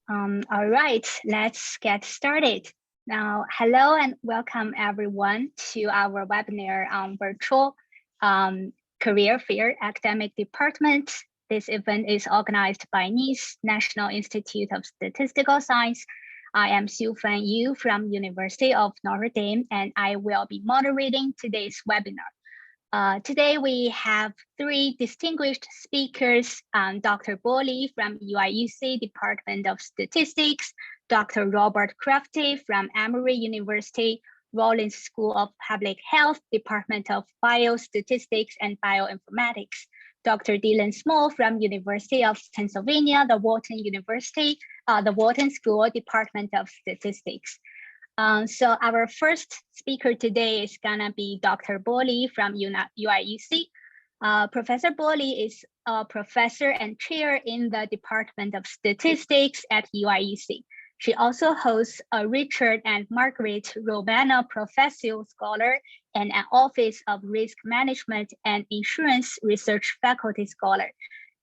All right, let's get started. Now, hello and welcome everyone to our webinar on virtual career fair academic department. This event is organized by NIST, National Institute of Statistical Science. I am Xiufan Yu from University of Notre Dame, and I will be moderating today's webinar. Today we have three distinguished speakers, Dr. Boley from UIUC Department of Statistics, Dr. Robert Crafty from Emory University, Rollins School of Public Health, Department of Biostatistics and Bioinformatics, Dr. Dylan Small from University of Pennsylvania, the Wharton University, the Wharton School, Department of Statistics. So our first speaker today is gonna be Dr. Boley from UIUC. Professor Boley is a professor and chair in the Department of Statistics at UIUC. She also hosts a Richard and Margaret Romano Professor Scholar and an Office of Risk Management and Insurance Research Faculty Scholar.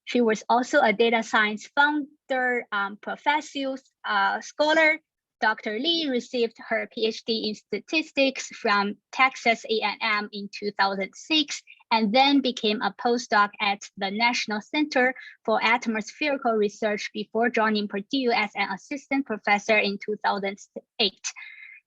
She was also a data science founder professor scholar. Dr. Lee received her PhD in statistics from Texas A&M in 2006, and then became a postdoc at the National Center for Atmospherical Research before joining Purdue as an assistant professor in 2008.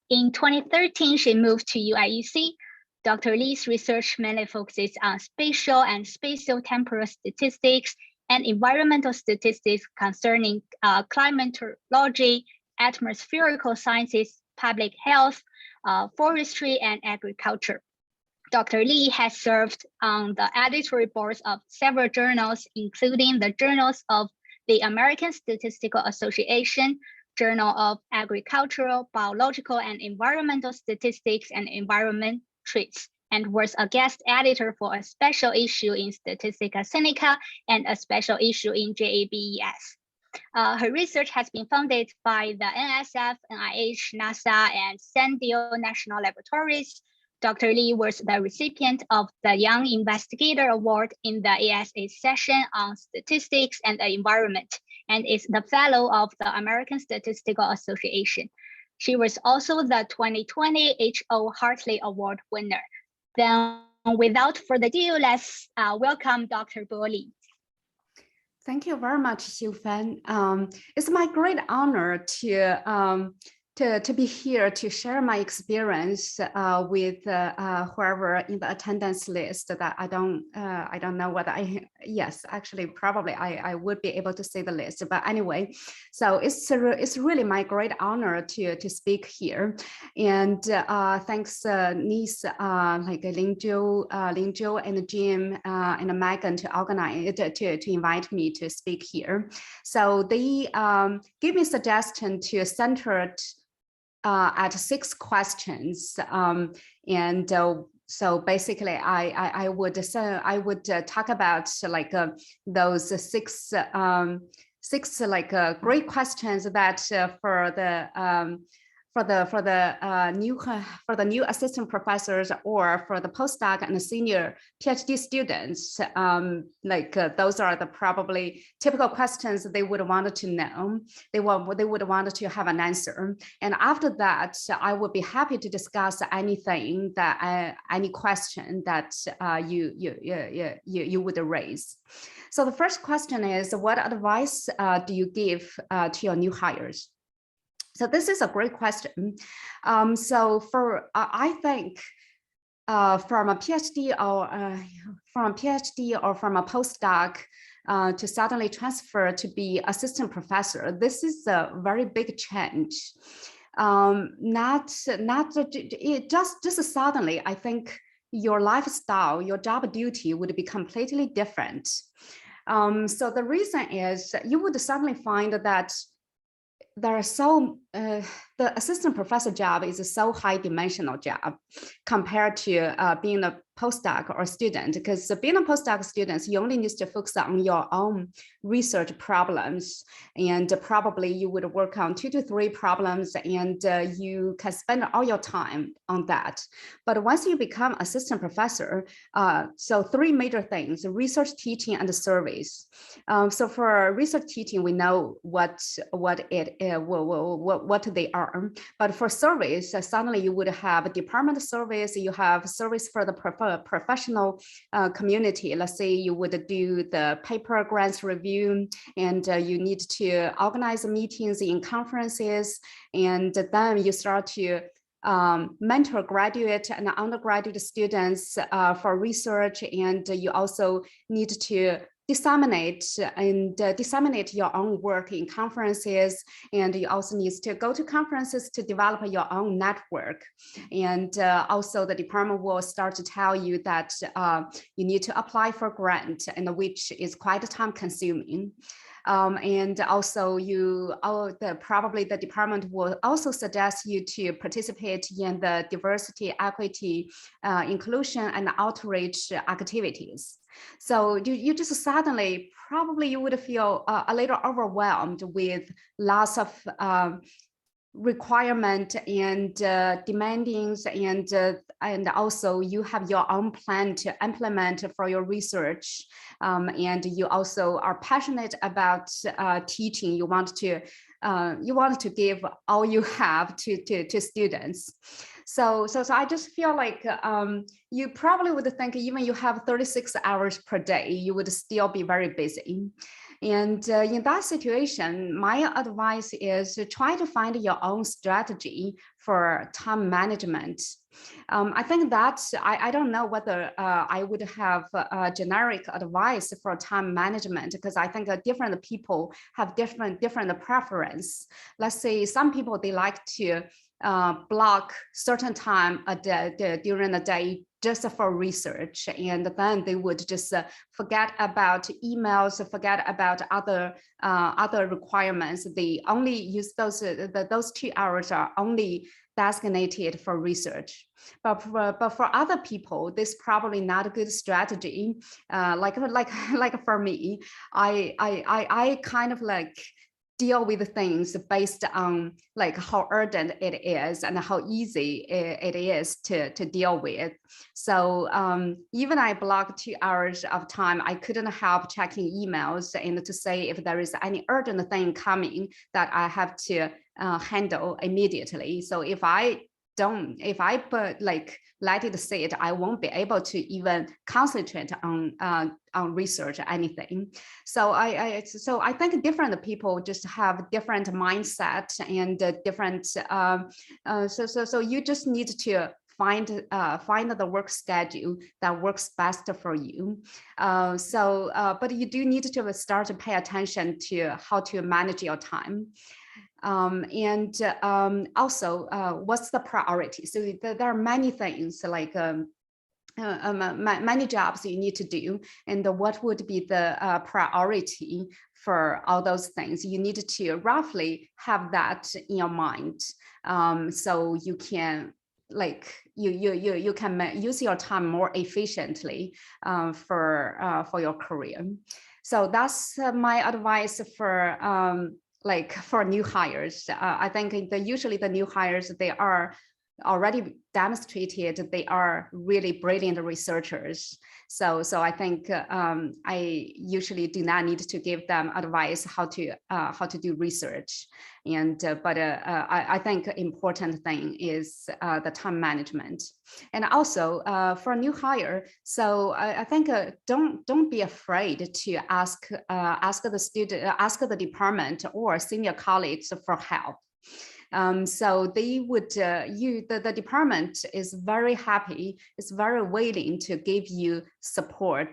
In 2013, she moved to UIUC. Dr. Lee's research mainly focuses on spatial and spatio-temporal statistics and environmental statistics concerning climatology, atmospherical sciences, public health, forestry, and agriculture. Dr. Lee has served on the editorial boards of several journals, including the journals of the American Statistical Association, Journal of Agricultural, Biological, and Environmental Statistics and Environment Traits, and was a guest editor for a special issue in Statistica Sinica and a special issue in JABES. Her research has been funded by the NSF, NIH, NASA, and San Diego National Laboratories. Dr. Lee was the recipient of the Young Investigator Award in the ASA session on statistics and the environment, and is the fellow of the American Statistical Association. She was also the 2020 H.O. Hartley Award winner. Then, without further ado, let's welcome Dr. Boley. Thank you very much, Xiufan. It's my great honor to be here to share my experience with whoever in the attendance list. That I don't know whether yes, actually probably I would be able to say the list, but anyway, so it's really my great honor to speak here, and thanks Nice, like Ling Zhou and Jim and Megan to organize to invite me to speak here. So they gave me suggestion to center it at 6 questions, and so basically I would talk about like those six like great questions that for the new assistant professors or for the postdoc and the senior PhD students, those are the probably typical questions they would want to know. They would want to have an answer. And after that, I would be happy to discuss anything that any question that you would raise. So the first question is, what advice do you give to your new hires? So this is a great question. So for I think from a PhD or from a postdoc to suddenly transfer to be assistant professor, this is a very big change. Just suddenly, I think your lifestyle, your job duty would be completely different. So the reason is you would suddenly find that there are the assistant professor job is a so high dimensional job compared to being a postdoc or student, because being a postdoc student, you only need to focus on your own research problems, and probably you would work on 2 to 3 problems, and you can spend all your time on that. But once you become assistant professor, so 3 major things: research, teaching, and service. So for research teaching, we know what they are. But for service, suddenly you would have a department service, you have service for the professional community. Let's say you would do the paper grants review, and you need to organize meetings in conferences, and then you start to mentor graduate and undergraduate students for research, and you also need to disseminate your own work in conferences, and you also need to go to conferences to develop your own network. And also the department will start to tell you that you need to apply for grant, and which is quite time consuming. And also probably the department will also suggest you to participate in the diversity, equity, inclusion, and outreach activities. So you just suddenly, probably you would feel a little overwhelmed with lots of requirement and demandings, and also you have your own plan to implement for your research, and you also are passionate about teaching. You want to give all you have to students. So I just feel like you probably would think even you have 36 hours per day, you would still be very busy. And in that situation, my advice is to try to find your own strategy for time management. I think that I don't know whether I would have a generic advice for time management, because I think different people have different preference. Let's say some people, they like to block certain time during the day just for research, and then they would just forget about emails, forget about other requirements. They only use those 2 hours are only designated for research. But for other people, this probably not a good strategy. Like for me, I kind of like deal with things based on like how urgent it is and how easy it is to deal with. So even I block 2 hours of time, I couldn't help checking emails and to say if there is any urgent thing coming that I have to handle immediately. So if I let it sit, I won't be able to even concentrate on research or anything. So I think different people just have different mindset and different. So you just need to find the work schedule that works best for you. But you do need to start to pay attention to how to manage your time. Also, what's the priority? So there are many things like many jobs you need to do, and what would be the priority for all those things. You need to roughly have that in your mind, so you can you can use your time more efficiently for your career. So that's my advice for for new hires. I think usually the new hires, they are already demonstrated they are really brilliant researchers. So I think I usually do not need to give them advice how to do research. And but I think important thing is the time management. And also for a new hire, so I think don't be afraid to ask the department or senior colleagues for help. So they would, the department is very happy, is very willing to give you support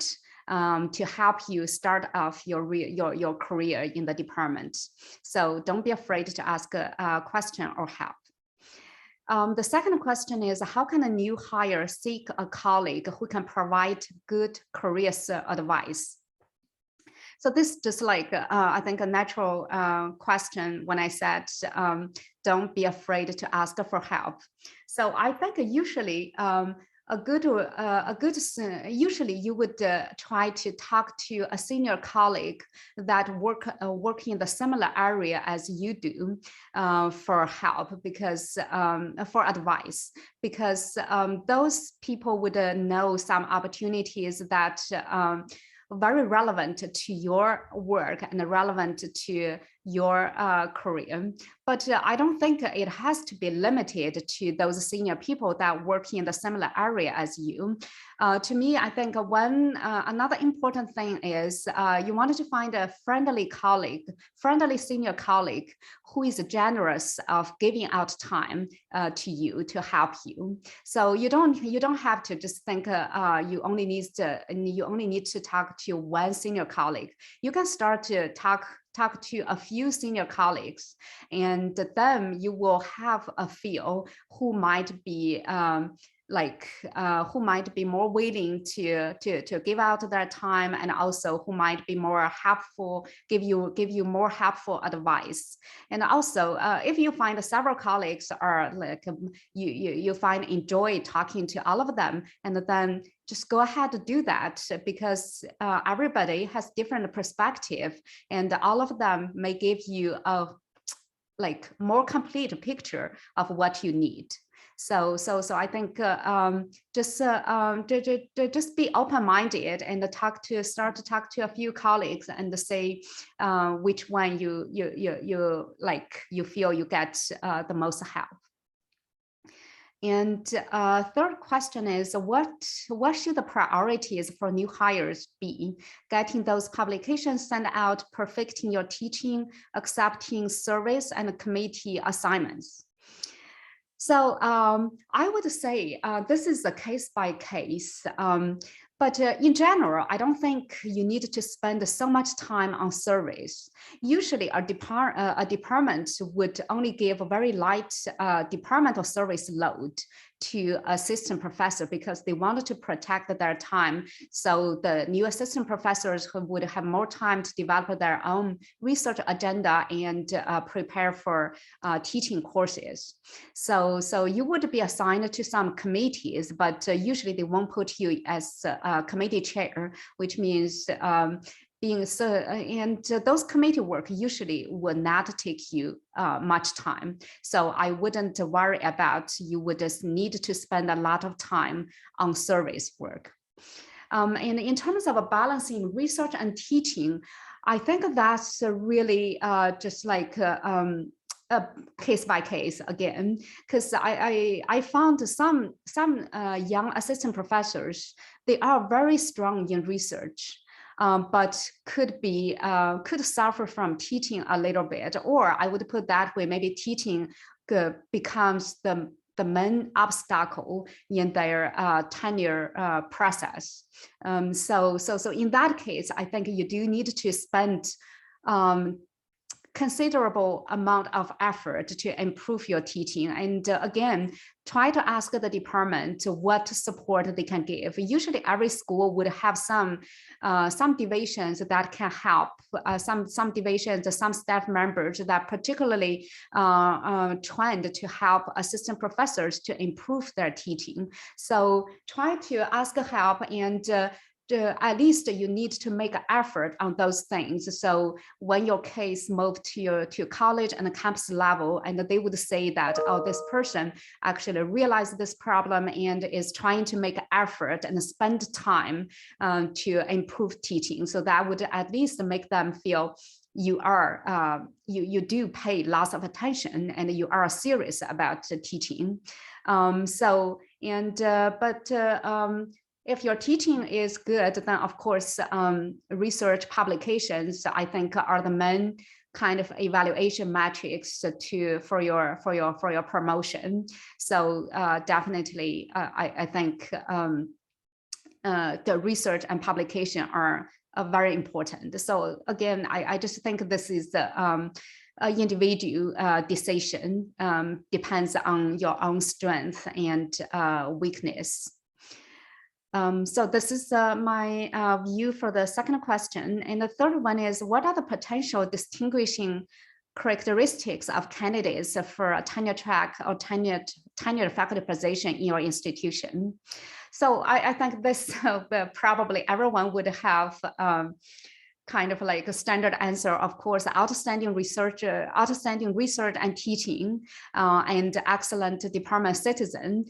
to help you start off your career in the department. So don't be afraid to ask a question or help. The second question is, how can a new hire seek a colleague who can provide good career advice? So this is just like, I think, a natural question when I said, don't be afraid to ask for help. So I think usually usually you would try to talk to a senior colleague that work in the similar area as you do for help, because for advice, because those people would know some opportunities that very relevant to your work and relevant to your career. But I don't think it has to be limited to those senior people that work in the similar area as you. To me, I think another important thing is you wanted to find a friendly colleague, friendly senior colleague who is generous of giving out time to you to help you. So you don't have to just think you only need to talk to one senior colleague. You can start to talk to a few senior colleagues, and then you will have a feel who might be who might be more willing to give out their time, and also who might be more helpful, give you more helpful advice. And also, if you find several colleagues are like you find enjoy talking to all of them, and then just go ahead to do that, because everybody has different perspective, and all of them may give you a more complete picture of what you need. So I think just be open-minded and start to talk to a few colleagues and say which one you feel you get the most help. And third question is, what should the priorities for new hires be? Getting those publications sent out, perfecting your teaching, accepting surveys and committee assignments. So I would say this is a case by case. But in general, I don't think you need to spend so much time on surveys. Usually a department would only give a very light departmental service load to assistant professor, because they wanted to protect their time. So the new assistant professors who would have more time to develop their own research agenda and prepare for teaching courses. So you would be assigned to some committees, but usually they won't put you as a committee chair, which means those committee work usually will not take you much time. So I wouldn't worry about you would just need to spend a lot of time on service work. And in terms of balancing research and teaching, I think that's really just like case by case again, because I found some young assistant professors, they are very strong in research. But could suffer from teaching a little bit, or I would put that way, maybe teaching becomes the main obstacle in their tenure process. So in that case, I think you do need to spend considerable amount of effort to improve your teaching. And again, try to ask the department what support they can give. Usually every school would have some divisions that can help, some divisions, some staff members that particularly trained to help assistant professors to improve their teaching. So try to ask help, and at least you need to make an effort on those things. So when your case moved to college and campus level, and they would say that, oh, this person actually realized this problem and is trying to make an effort and spend time to improve teaching. So that would at least make them feel you are you do pay lots of attention and you are serious about teaching. If your teaching is good, then of course research publications, I think, are the main kind of evaluation metrics for your promotion. So definitely, I think the research and publication are very important. So again, I just think this is the individual decision, depends on your own strength and weakness. So this is my view for the second question. And the third one is, what are the potential distinguishing characteristics of candidates for a tenure track or tenured faculty position in your institution. So I think this probably everyone would have kind of like a standard answer. Of course, outstanding research and teaching, and excellent department citizen.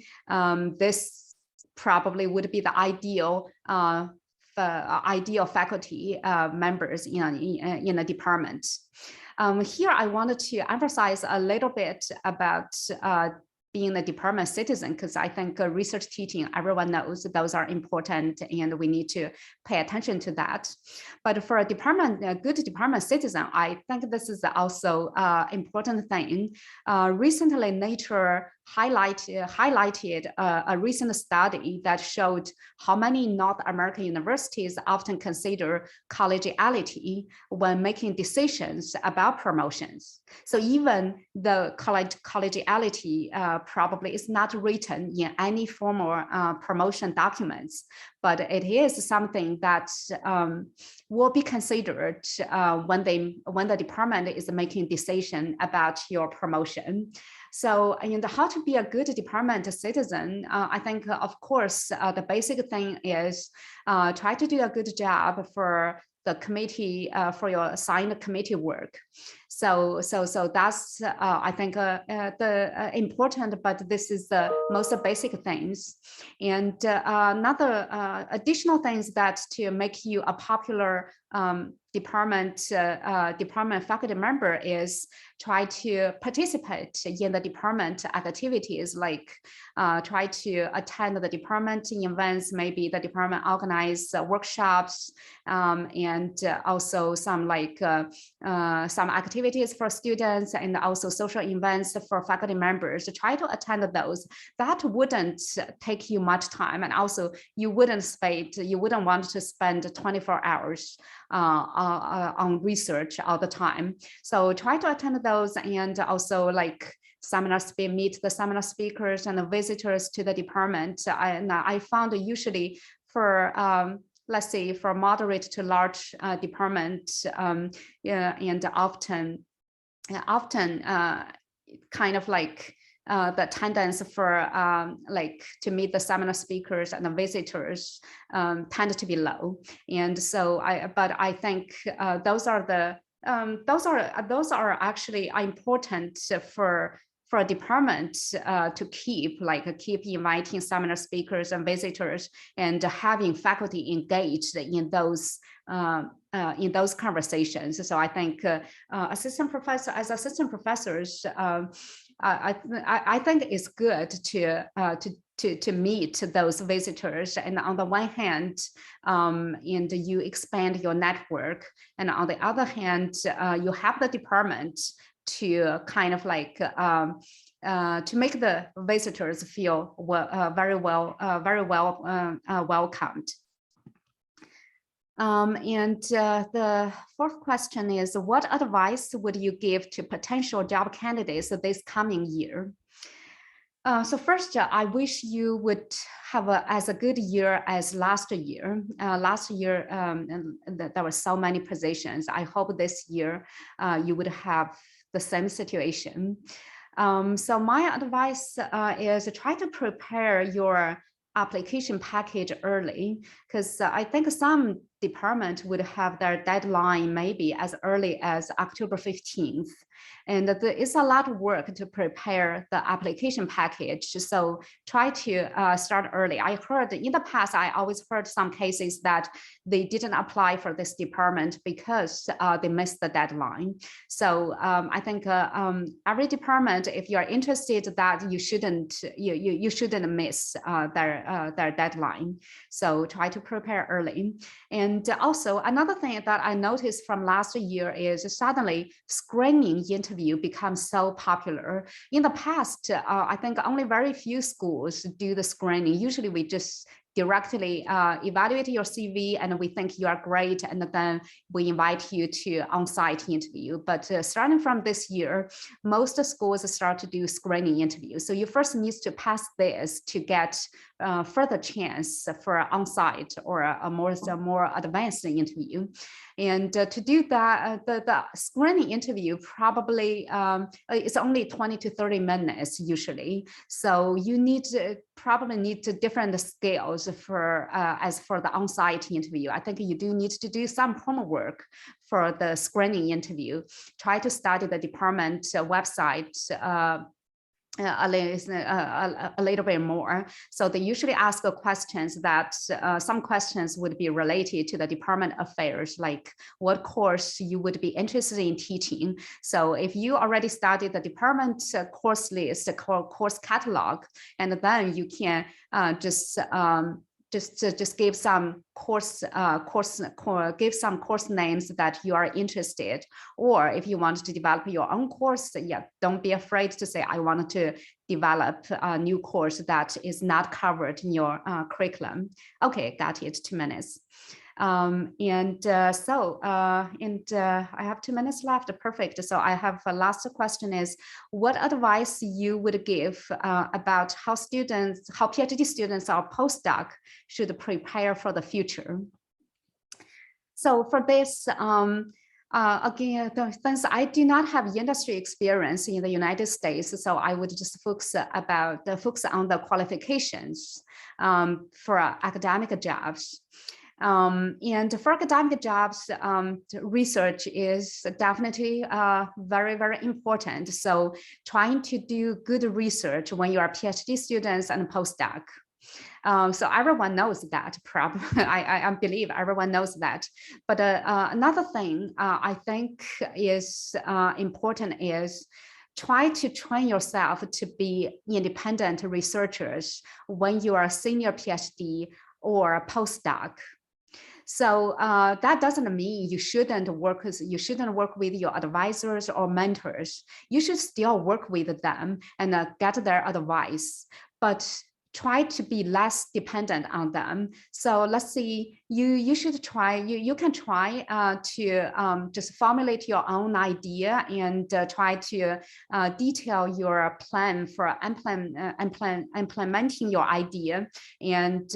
This probably would be the ideal faculty members in a department. Here, I wanted to emphasize a little bit about being a department citizen, because I think research teaching, everyone knows those are important and we need to pay attention to that. But for a good department citizen, I think this is also an important thing. Recently, Nature highlighted a recent study that showed how many North American universities often consider collegiality when making decisions about promotions. So even the collegiality probably is not written in any formal promotion documents, but it is something that will be considered when the department is making decision about your promotion. So, and how to be a good department citizen, I think, of course, the basic thing is try to do a good job for the committee, for your assigned committee work. So that's, I think, the important, but this is the most basic things. And another additional things that to make you a popular department faculty member is try to participate in the department activities, like try to attend the department events. Maybe the department organize workshops, and also some like some activities for students, and also social events for faculty members. Try to attend those. That wouldn't take you much time, and also you wouldn't want to spend 24 hours on research all the time. So try to attend those, and also like meet the seminar speakers and the visitors to the department. I found usually for let's say for moderate to large department, yeah, and often kind of like the attendance for like to meet the seminar speakers and the visitors tend to be low. And so I think those are actually important for a department to keep inviting seminar speakers and visitors and having faculty engaged in those conversations. So I think assistant professors, I think it's good to meet those visitors, and on the one hand, and you expand your network, and on the other hand, you have the department to kind of like to make the visitors feel very well welcomed. And the fourth question is, what advice would you give to potential job candidates this coming year? So first, I wish you would have as a good year as last year. Last year, there were so many positions. I hope this year you would have the same situation. So my advice is try to prepare your application package early, because I think some department would have their deadline maybe as early as October 15th. And there is a lot of work to prepare the application package. So try to start early. I heard in the past, I always heard some cases that they didn't apply for this department because they missed the deadline. So I think every department, if you are interested, that you shouldn't miss their deadline. So try to prepare early. And also another thing that I noticed from last year is suddenly screening interview becomes so popular. In the past, I think only very few schools do the screening. Usually we just directly evaluate your CV and we think you are great, and then we invite you to on-site interview. But starting from this year, most schools start to do screening interviews. So you first need to pass this to get further chance for on-site or a more advanced interview. And to do that, the screening interview probably it's only 20 to 30 minutes usually. So you probably need different scales for as for the on-site interview. I think you do need to do some homework for the screening interview. Try to study the department website a little bit more. So they usually ask questions that some questions would be related to the department affairs, like what course you would be interested in teaching. So if you already studied the department course list, course catalog, and then you can just give some give some course names that you are interested. Or if you want to develop your own course, yeah, don't be afraid to say, I want to develop a new course that is not covered in your curriculum. Okay, got it, 2 minutes. I have 2 minutes left. Perfect. So I have a last question is, what advice you would give about how PhD students or postdoc should prepare for the future? So for this, again, since I do not have industry experience in the United States, so I would just focus on the qualifications for academic jobs. And for academic jobs, research is definitely very, very important. So trying to do good research when you are PhD students and postdoc. So everyone knows that, probably. I believe everyone knows that. But another thing I think is important is try to train yourself to be independent researchers when you are a senior PhD or a postdoc. So that doesn't mean you shouldn't work with your advisors or mentors. You should still work with them and get their advice, but try to be less dependent on them. So let's see, you should try, you can try to just formulate your own idea and try to detail your plan for implementing your idea, and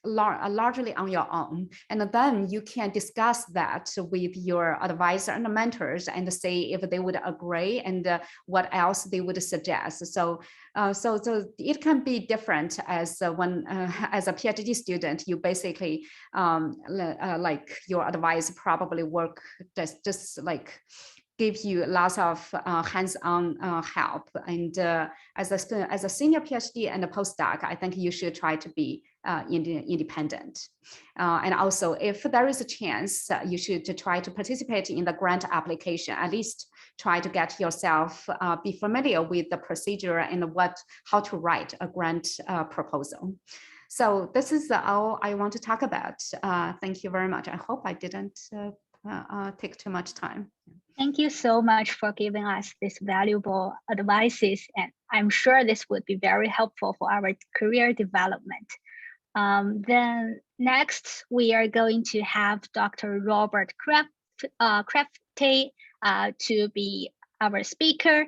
largely on your own. And then you can discuss that with your advisor and mentors and see if they would agree and what else they would suggest. So it can be different as when as a PhD student, you basically like your advice probably work just like give you lots of hands-on help. And as a senior PhD and a postdoc, I think you should try to be independent. And also, if there is a chance, you should try to participate in the grant application. At least try to get yourself be familiar with the procedure and how to write a grant proposal. So this is all I want to talk about. Thank you very much. I hope I didn't take too much time. Thank you so much for giving us this valuable advices, and I'm sure this would be very helpful for our career development. Then next, we are going to have Dr. Robert Crafty to be our speaker.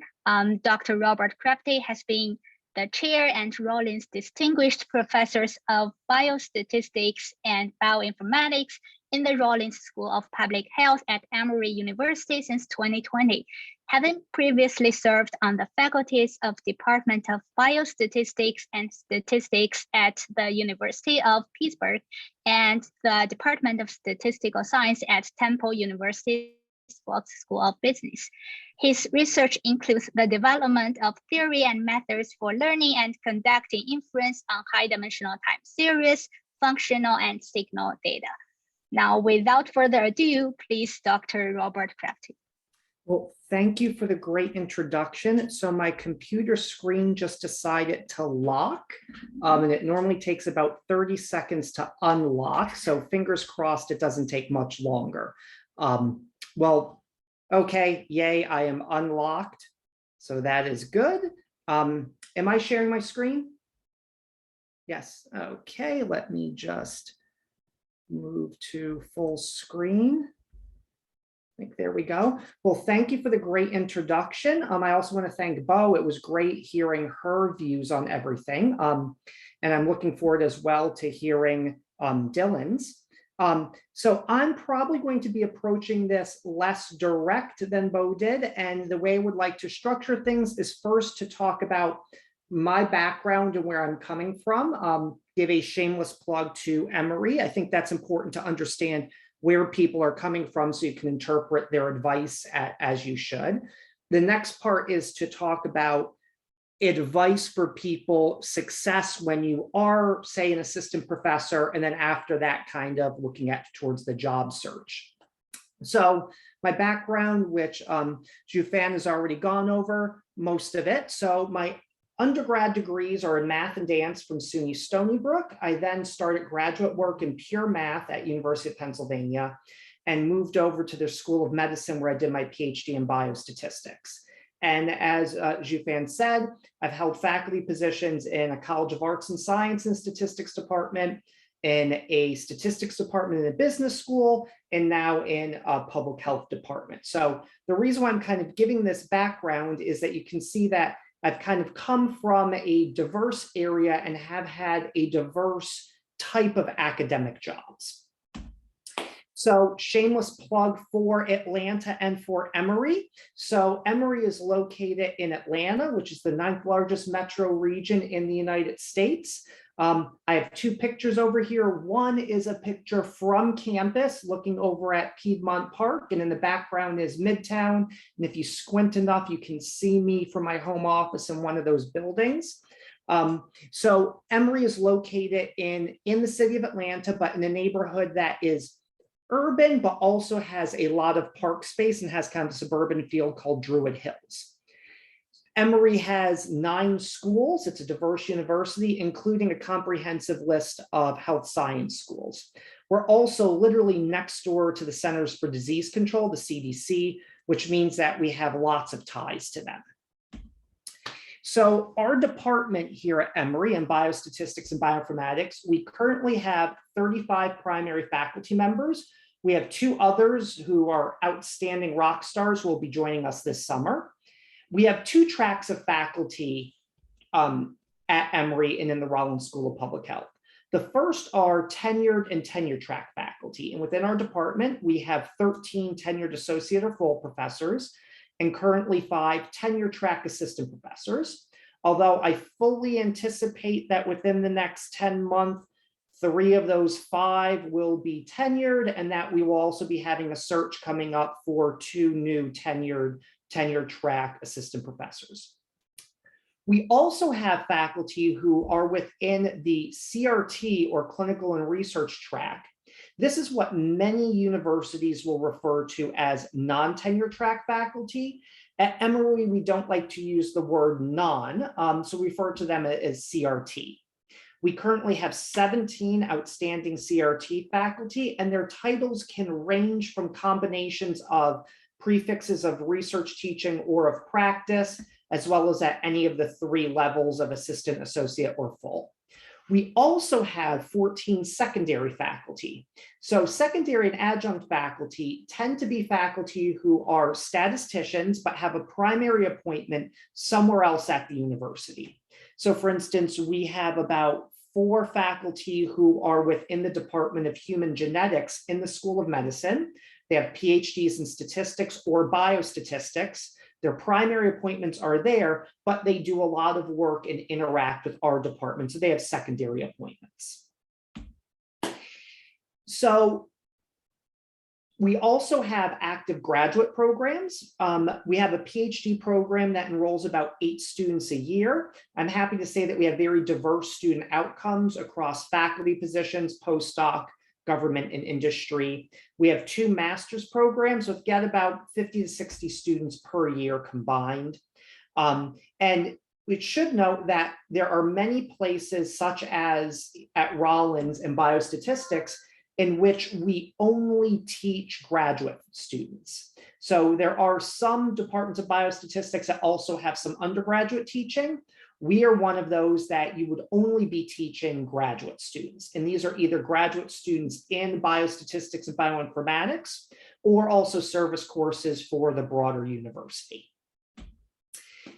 Dr. Robert Crafty has been the chair and Rollins Distinguished Professors of Biostatistics and Bioinformatics in the Rollins School of Public Health at Emory University since 2020, having previously served on the faculties of Department of Biostatistics and Statistics at the University of Pittsburgh and the Department of Statistical Science at Temple University School of Business. His research includes the development of theory and methods for learning and conducting inference on high-dimensional time series, functional, and signal data. Now, without further ado, please, Dr. Robert Crafty. Well, thank you for the great introduction. So my computer screen just decided to lock, and it normally takes about 30 seconds to unlock. So fingers crossed it doesn't take much longer. Well, okay, yay, I am unlocked. So that is good. Am I sharing my screen? Yes, okay, let me just move to full screen. I think there we go. Well, thank you for the great introduction. I also want to thank Bo. It was great hearing her views on everything. And I'm looking forward as well to hearing Dylan's. So I'm probably going to be approaching this less direct than Bo did. And the way I would like to structure things is first to talk about my background and where I'm coming from, give a shameless plug to Emory. I think that's important to understand where people are coming from so you can interpret their advice as you should. The next part is to talk about advice for people, success when you are, say, an assistant professor, and then after that, kind of looking at towards the job search. So my background, which Jufan has already gone over most of it. So my undergrad degrees are in math and dance from SUNY Stony Brook. I then started graduate work in pure math at University of Pennsylvania and moved over to their School of Medicine where I did my PhD in biostatistics. And as Jufan said, I've held faculty positions in a College of Arts and Science and Statistics department, in a statistics department in a business school, and now in a public health department. So the reason why I'm kind of giving this background is that you can see that I've kind of come from a diverse area and have had a diverse type of academic jobs. So shameless plug for Atlanta and for Emory. So Emory is located in Atlanta, which is the 9th largest metro region in the United States. I have two pictures over here. One is a picture from campus looking over at Piedmont Park, and in the background is Midtown. And if you squint enough, you can see me from my home office in one of those buildings. So Emory is located in the city of Atlanta, but in a neighborhood that is urban, but also has a lot of park space and has kind of a suburban feel called Druid Hills. Emory has 9 schools. It's a diverse university, including a comprehensive list of health science schools. We're also literally next door to the Centers for Disease Control, the CDC, which means that we have lots of ties to them. So our department here at Emory in biostatistics and bioinformatics, we currently have 35 primary faculty members. We have 2 others who are outstanding rock stars who will be joining us this summer. We have 2 tracks of faculty at Emory and in the Rollins School of Public Health. The first are tenured and tenure track faculty. And within our department, we have 13 tenured associate or full professors and currently 5 tenure track assistant professors. Although I fully anticipate that within the next 10 months, 3 of those 5 will be tenured, and that we will also be having a search coming up for 2 new tenure track assistant professors. We also have faculty who are within the CRT or clinical and research track. This is what many universities will refer to as non-tenure track faculty. At Emory, we don't like to use the word non, so we refer to them as CRT. We currently have 17 outstanding CRT faculty, and their titles can range from combinations of prefixes of research teaching or of practice, as well as at any of the 3 levels of assistant, associate, or full. We also have 14 secondary faculty. So secondary and adjunct faculty tend to be faculty who are statisticians, but have a primary appointment somewhere else at the university. So for instance, we have about 4 faculty who are within the Department of Human Genetics in the School of Medicine. They have PhDs in statistics or biostatistics. Their primary appointments are there, but they do a lot of work and interact with our department. So they have secondary appointments. So we also have active graduate programs. We have a PhD program that enrolls about 8 students a year. I'm happy to say that we have very diverse student outcomes across faculty positions, postdoc, government, and industry. We have 2 master's programs with get about 50 to 60 students per year combined. And we should note that there are many places, such as at Rollins and biostatistics, in which we only teach graduate students. So there are some departments of biostatistics that also have some undergraduate teaching. We are one of those that you would only be teaching graduate students. And these are either graduate students in biostatistics and bioinformatics, or also service courses for the broader university.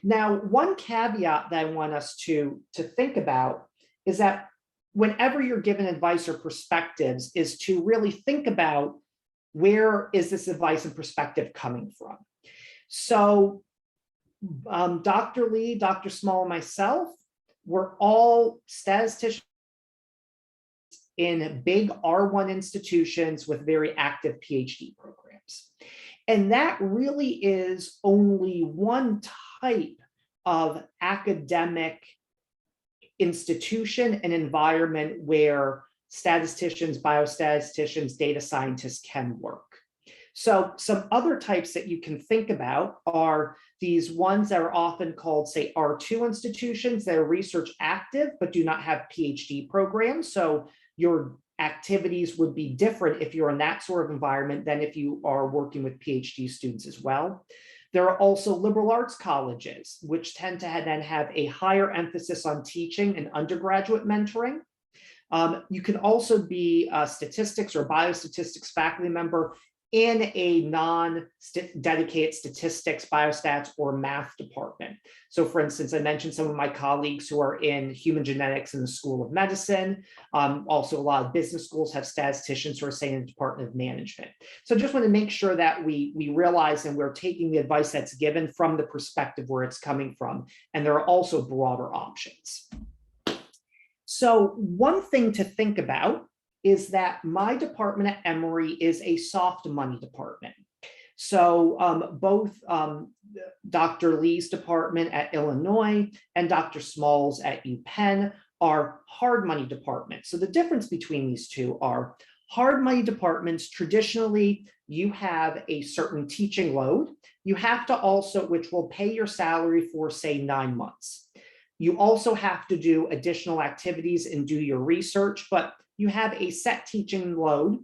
Now, one caveat that I want us to think about is that whenever you're given advice or perspectives, is to really think about, where is this advice and perspective coming from? So Dr. Lee, Dr. Small, and myself, we're all statisticians in big R1 institutions with very active PhD programs. And that really is only one type of academic institution and environment where statisticians, biostatisticians, data scientists can work. So some other types that you can think about are these ones that are often called, say, R2 institutions that are research active but do not have PhD programs. So your activities would be different if you're in that sort of environment than if you are working with PhD students as well. There are also liberal arts colleges, which tend to then have a higher emphasis on teaching and undergraduate mentoring. You can also be a statistics or biostatistics faculty member in a non-dedicated statistics, biostats, or math department. So for instance, I mentioned some of my colleagues who are in human genetics in the School of Medicine. Also, a lot of business schools have statisticians who are, say, in the Department of Management. So just want to make sure that we realize and we're taking the advice that's given from the perspective where it's coming from. And there are also broader options. So one thing to think about is that my department at Emory is a soft money department. So both Dr. Lee's department at Illinois and Dr. Small's at UPenn are hard money departments. So the difference between these two are hard money departments. Traditionally, you have a certain teaching load. You have to also, which will pay your salary for, say, 9 months. You also have to do additional activities and do your research, but you have a set teaching load,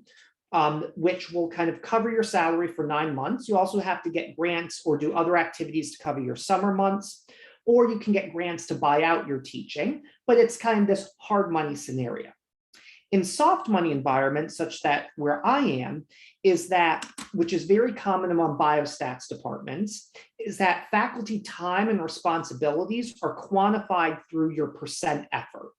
which will kind of cover your salary for 9 months. You also have to get grants or do other activities to cover your summer months, or you can get grants to buy out your teaching, but it's kind of this hard money scenario. In soft money environments, such that where I am, is that, which is very common among biostats departments, is that faculty time and responsibilities are quantified through your percent effort.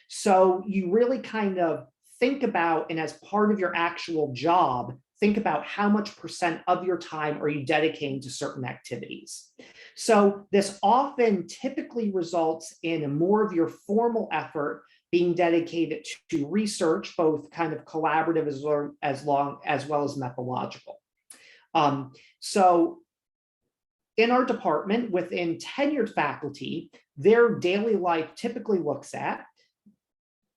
So you really kind of think about, and as part of your actual job, think about how much percent of your time are you dedicating to certain activities. So this often typically results in more of your formal effort being dedicated to research, both kind of collaborative as well as methodological. So in our department, within tenured faculty, their daily life typically looks at,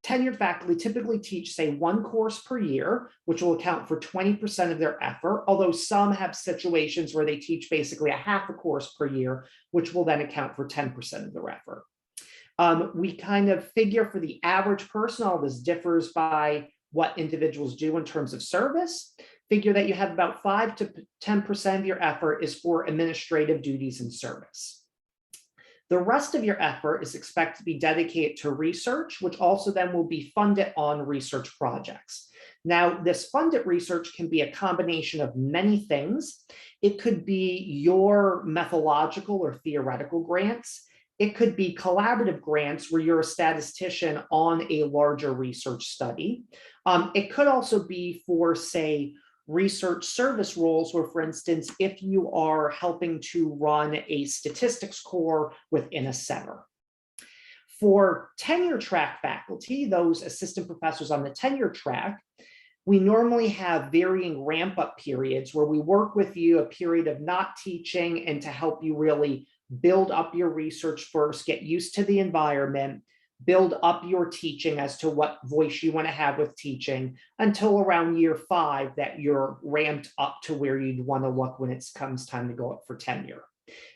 tenured faculty typically teach, say, 1 course per year, which will account for 20% of their effort, although some have situations where they teach basically a half a course per year, which will then account for 10% of their effort. We kind of figure for the average person, all this differs by what individuals do in terms of service, figure that you have about 5 to 10% of your effort is for administrative duties and service. The rest of your effort is expected to be dedicated to research, which also then will be funded on research projects. Now, this funded research can be a combination of many things. It could be your methodological or theoretical grants. It could be collaborative grants where you're a statistician on a larger research study. It could also be for, say, research service roles where, for instance, if you are helping to run a statistics core within a center. For tenure track faculty, those assistant professors on the tenure track, we normally have varying ramp up periods where we work with you a period of not teaching and to help you really build up your research first, get used to the environment, build up your teaching as to what voice you want to have with teaching until around year 5 that you're ramped up to where you'd want to look when it comes time to go up for tenure.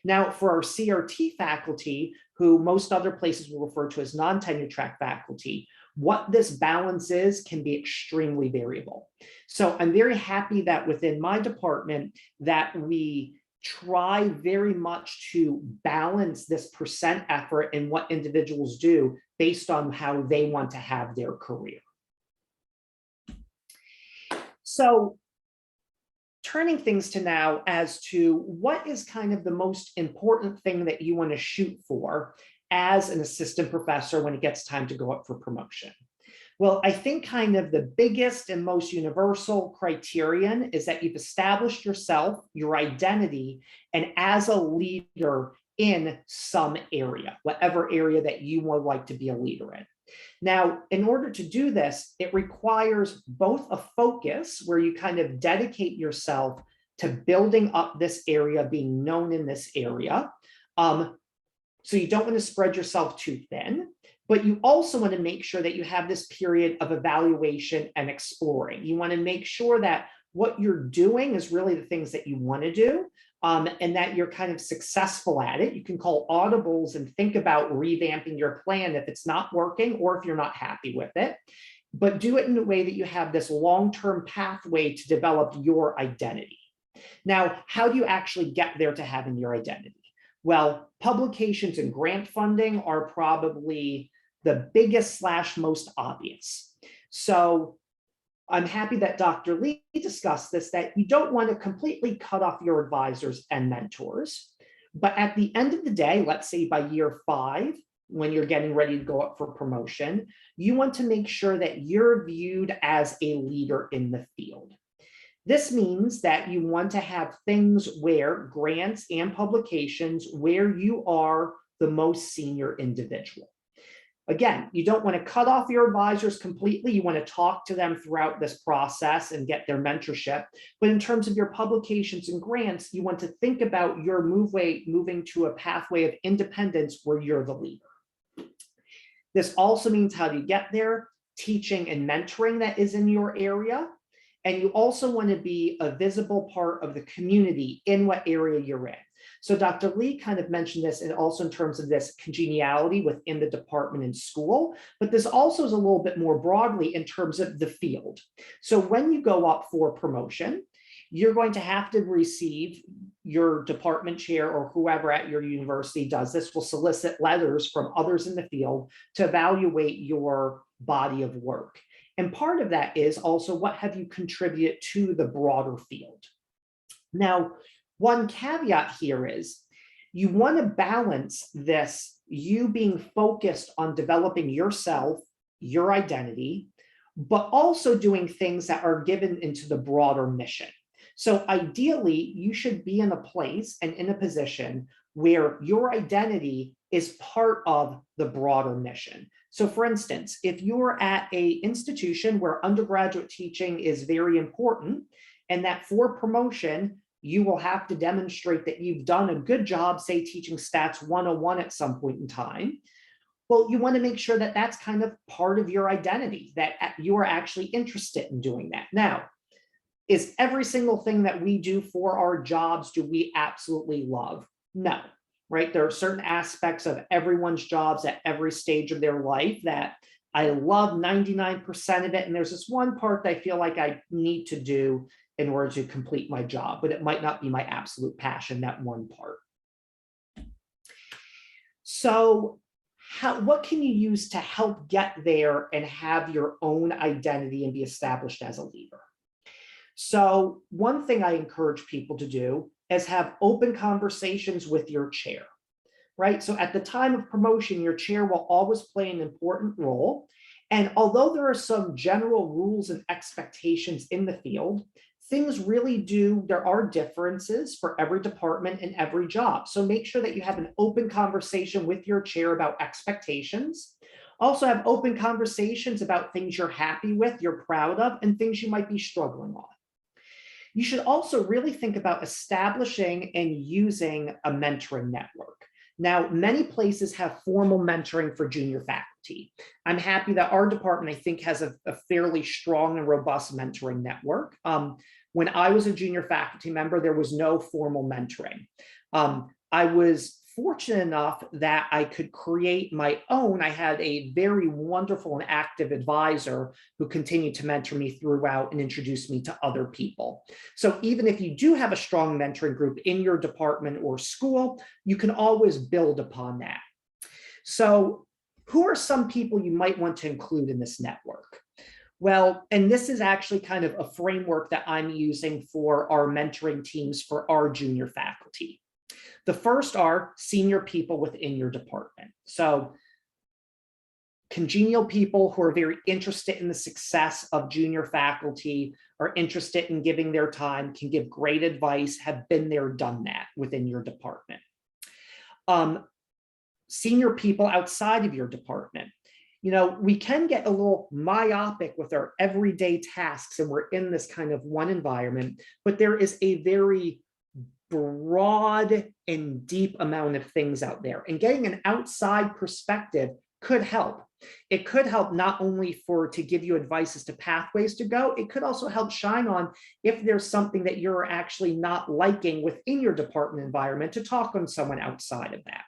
Now, for our CRT faculty, who most other places will refer to as non-tenure track faculty, what this balance is can be extremely variable. So I'm very happy that within my department that we try very much to balance this percent effort and what individuals do based on how they want to have their career. So turning things to now as to what is kind of the most important thing that you want to shoot for as an assistant professor when it gets time to go up for promotion. Well, I think kind of the biggest and most universal criterion is that you've established yourself, your identity, and as a leader in some area, whatever area that you would like to be a leader in. Now, in order to do this, it requires both a focus where you kind of dedicate yourself to building up this area, being known in this area. So you don't want to spread yourself too thin, but you also want to make sure that you have this period of evaluation and exploring. You want to make sure that what you're doing is really the things that you want to do, and that you're kind of successful at it. You can call audibles and think about revamping your plan if it's not working or if you're not happy with it, but do it in a way that you have this long-term pathway to develop your identity. Now, how do you actually get there to having your identity? Well, publications and grant funding are probably the biggest / most obvious. So I'm happy that Dr. Lee discussed this, that you don't want to completely cut off your advisors and mentors. But at the end of the day, let's say by year 5, when you're getting ready to go up for promotion, you want to make sure that you're viewed as a leader in the field. This means that you want to have things where grants and publications where you are the most senior individual. Again, you don't want to cut off your advisors completely. You want to talk to them throughout this process and get their mentorship. But in terms of your publications and grants, you want to think about your moving to a pathway of independence where you're the leader. This also means how do you get there, teaching and mentoring that is in your area. And you also want to be a visible part of the community in what area you're in. So Dr. Lee kind of mentioned this, and also in terms of this congeniality within the department and school, but this also is a little bit more broadly in terms of the field. So when you go up for promotion, you're going to have to receive your department chair or whoever at your university does this will solicit letters from others in the field to evaluate your body of work. And part of that is also what have you contributed to the broader field. Now, one caveat here is you want to balance this, you being focused on developing yourself, your identity, but also doing things that are given into the broader mission. So ideally, you should be in a place and in a position where your identity is part of the broader mission. So for instance, if you're at an institution where undergraduate teaching is very important, and that for promotion, you will have to demonstrate that you've done a good job, say teaching stats 101 at some point in time, well, you want to make sure that that's kind of part of your identity, that you are actually interested in doing that. Now, is every single thing that we do for our jobs, do we absolutely love? No, right? There are certain aspects of everyone's jobs at every stage of their life that I love 99% of it. And there's this one part that I feel like I need to do in order to complete my job, but it might not be my absolute passion, that one part. So what can you use to help get there and have your own identity and be established as a leader? So one thing I encourage people to do is have open conversations with your chair, right? So at the time of promotion, your chair will always play an important role. And although there are some general rules and expectations in the field, things really there are differences for every department and every job. So make sure that you have an open conversation with your chair about expectations. Also have open conversations about things you're happy with, you're proud of, and things you might be struggling on. You should also really think about establishing and using a mentoring network. Now, many places have formal mentoring for junior faculty. I'm happy that our department, I think, has a fairly strong and robust mentoring network. When I was a junior faculty member, there was no formal mentoring. I was fortunate enough that I could create my own. I had a very wonderful and active advisor who continued to mentor me throughout and introduce me to other people. So even if you do have a strong mentoring group in your department or school, you can always build upon that. So who are some people you might want to include in this network? Well, and this is actually kind of a framework that I'm using for our mentoring teams for our junior faculty. The first are senior people within your department. So Congenial people who are very interested in the success of junior faculty, are interested in giving their time, can give great advice, have been there, done that within your department. Senior people outside of your department. We can get a little myopic with our everyday tasks, and we're in this kind of one environment, but there is a very broad and deep amount of things out there, and getting an outside perspective could help. It could help not only to give you advice as to pathways to go, it could also help shine on if there's something that you're actually not liking within your department environment, to talk on someone outside of that.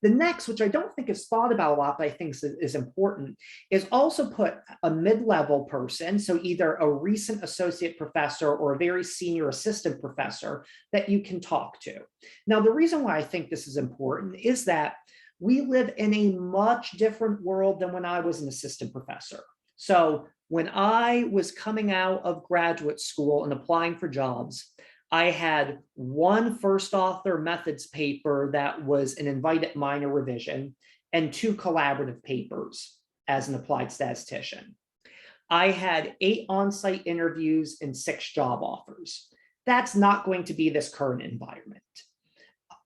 The next, which I don't think is thought about a lot, but I think is important, is also put a mid-level person, so either a recent associate professor or a very senior assistant professor that you can talk to. Now, the reason why I think this is important is that we live in a much different world than when I was an assistant professor. So when I was coming out of graduate school and applying for jobs, I had one first author methods paper that was an invited minor revision and 2 collaborative papers as an applied statistician. I had 8 on-site interviews and 6 job offers. That's not going to be this current environment.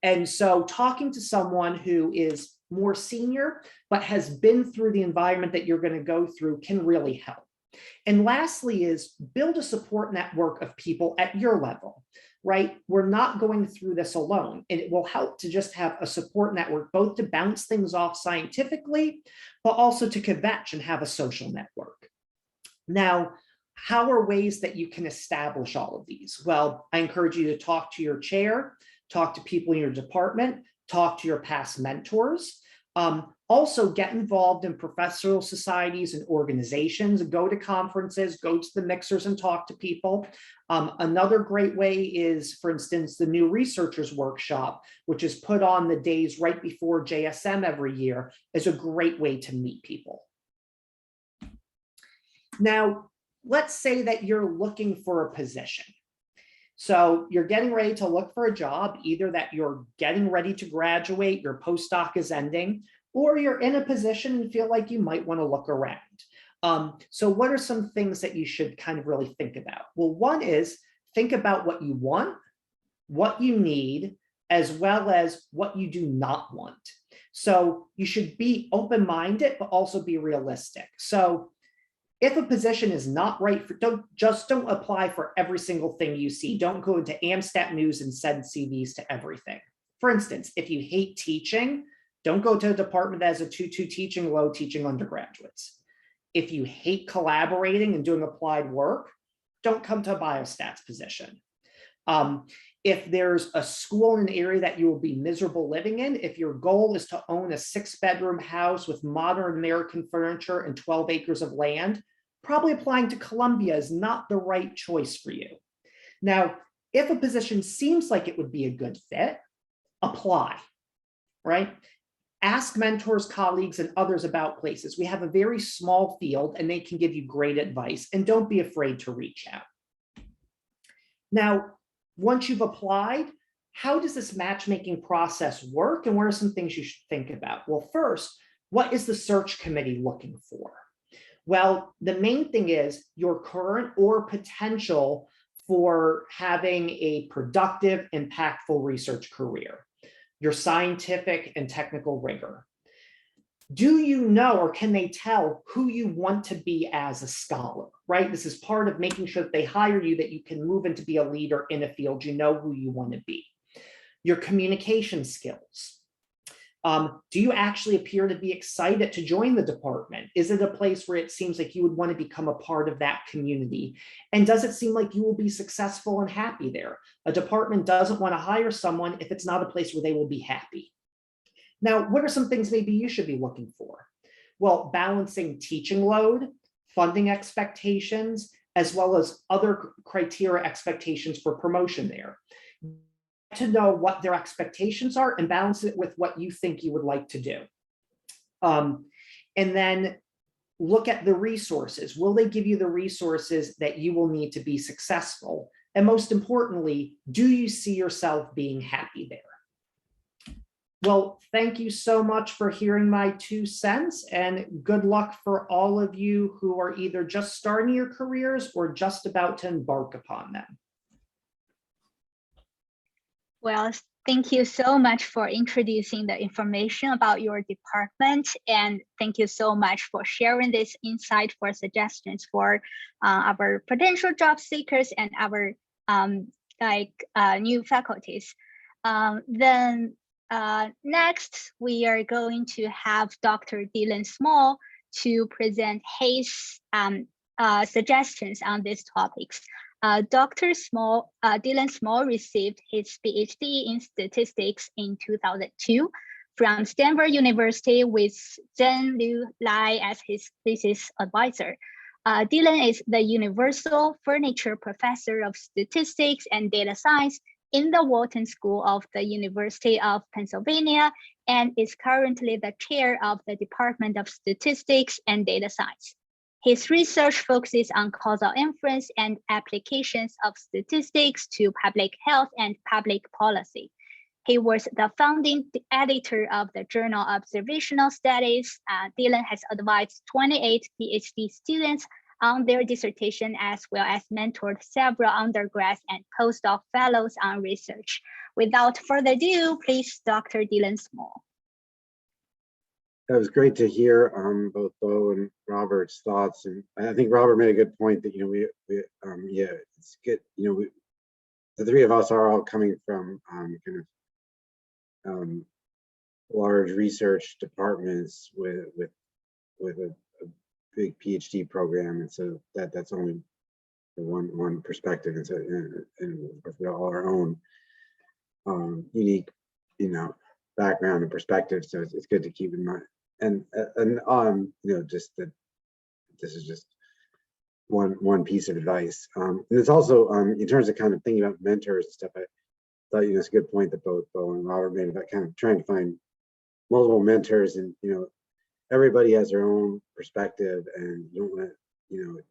And so talking to someone who is more senior, but has been through the environment that you're going to go through can really help. And lastly is build a support network of people at your level, right? We're not going through this alone, and it will help to just have a support network, both to bounce things off scientifically, but also to kvetch and have a social network. Now, how are ways that you can establish all of these? Well, I encourage you to talk to your chair, talk to people in your department, talk to your past mentors. Also get involved in professional societies and organizations, go to conferences, go to the mixers and talk to people. Another great way is, for instance, the New Researchers Workshop, which is put on the days right before JSM every year, is a great way to meet people. Now, let's say that you're looking for a position. So you're getting ready to look for a job, either that you're getting ready to graduate, your postdoc is ending, or you're in a position and feel like you might want to look around. So what are some things that you should kind of really think about? Well, one is think about what you want, what you need, as well as what you do not want. So you should be open-minded, but also be realistic. So if a position is not right for, don't apply for every single thing you see. Don't go into Amstat News and send CVs to everything. For instance, if you hate teaching, don't go to a department that has a 2-2 teaching load teaching undergraduates. If you hate collaborating and doing applied work, don't come to a biostats position. If there's a school in an area that you will be miserable living in, if your goal is to own a 6-bedroom house with modern American furniture and 12 acres of land, probably applying to Columbia is not the right choice for you. Now, if a position seems like it would be a good fit, apply, right? Ask mentors, colleagues, and others about places. We have a very small field and they can give you great advice, and don't be afraid to reach out. Now, once you've applied, how does this matchmaking process work, and what are some things you should think about? Well, first, what is the search committee looking for? Well, the main thing is your current or potential for having a productive, impactful research career, your scientific and technical rigor. Do you know, or can they tell who you want to be as a scholar, right? This is part of making sure that they hire you, that you can move into be a leader in a field. You know who you want to be. Your communication skills. Do you actually appear to be excited to join the department? Is it a place where it seems like you would want to become a part of that community? And does it seem like you will be successful and happy there? A department doesn't want to hire someone if it's not a place where they will be happy. Now, what are some things maybe you should be looking for? Well, balancing teaching load, funding expectations, as well as other criteria expectations for promotion there. To know what their expectations are and balance it with what you think you would like to do. And then look at the resources. Will they give you the resources that you will need to be successful? And most importantly, do you see yourself being happy there? Well, thank you so much for hearing my 2 cents, and good luck for all of you who are either just starting your careers or just about to embark upon them. Well, thank you so much for introducing the information about your department, and thank you so much for sharing this insight for suggestions for our potential job seekers and our new faculties. Next, we are going to have Dr. Dylan Small to present his suggestions on these topics. Dylan Small received his PhD in statistics in 2002 from Stanford University with Zhen Liu Lai as his thesis advisor. Dylan is the Universal Furniture Professor of Statistics and Data Science in the Walton School of the University of Pennsylvania and is currently the chair of the Department of Statistics and Data Science. His research focuses on causal inference and applications of statistics to public health and public policy. He was the founding editor of the journal Observational Studies. Dylan has advised 28 PhD students on their dissertation, as well as mentored several undergrads and postdoc fellows on research. Without further ado, please, Dr. Dylan Small. That was great to hear both Bo and Robert's thoughts, and I think Robert made a good point that yeah, it's good. The three of us are all coming from large research departments with a big PhD program, and so that's only one perspective, and so and we all our own unique background and perspective. So it's good to keep in mind. And just that this is just one piece of advice. And it's also in terms of kind of thinking about mentors and stuff. I thought it's a good point that both Bo and Robert made about kind of trying to find multiple mentors, and everybody has their own perspective, and you don't want to you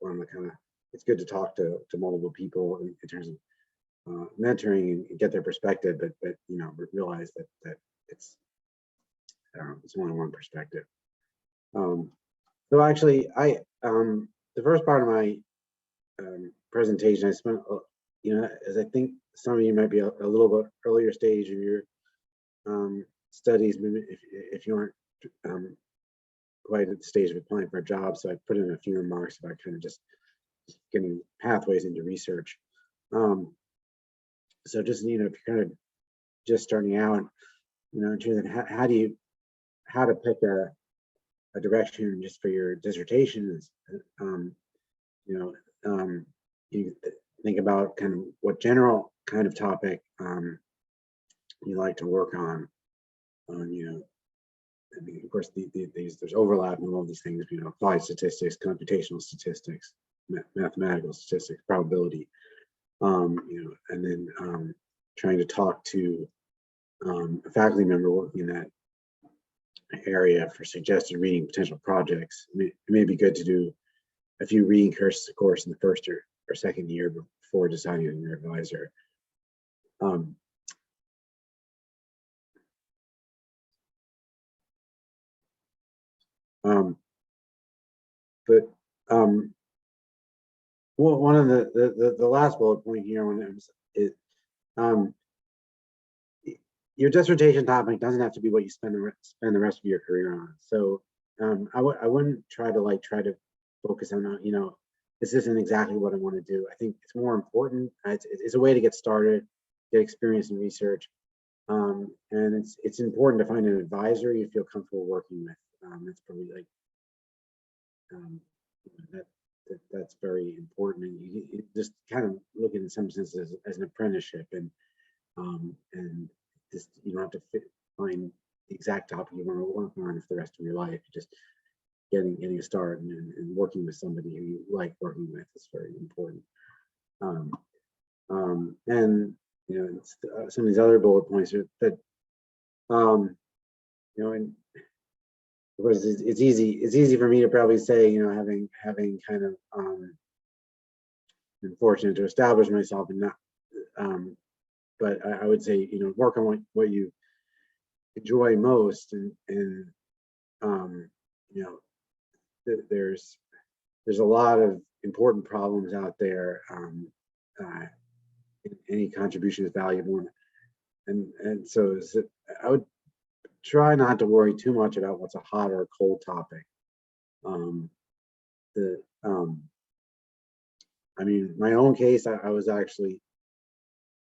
want to kind of, it's good to talk to multiple people in terms of mentoring and get their perspective, but realize that it's only one perspective. So actually, the first part of my presentation, I spent as I think some of you might be a little bit earlier stage in your studies, maybe if you aren't quite at the stage of applying for a job. So I put in a few remarks about kind of just getting pathways into research. So just if you're kind of just starting out, in terms of how to pick a direction just for your dissertation is, you think about kind of what general kind of topic you like to work on. I mean, of course, there's overlap in all these things. Applied statistics, computational statistics, mathematical statistics, probability. And then trying to talk to a faculty member working in that area for suggested reading potential projects. It may be good to do a few reading courses, of course, in the first or second year before deciding on your advisor. Well, one of the last bullet point here is your dissertation topic doesn't have to be what you spend the rest of your career on. So I wouldn't try to focus on this isn't exactly what I want to do. I think it's more important. It's a way to get started, get experience in research, and it's important to find an advisor you feel comfortable working with. That's probably that's very important, and you just kind of look at it in some sense as an apprenticeship, and just you don't have to find the exact topic you want to work on for the rest of your life. You're just getting a start and working with somebody who you like working with is very important. And some of these other bullet points are that and of course it's easy for me to probably say having kind of been fortunate to establish myself and not but I would say work on what you enjoy most, and you know, there's a lot of important problems out there. Any contribution is valuable, and so I would try not to worry too much about what's a hot or a cold topic. I mean, my own case, I was actually,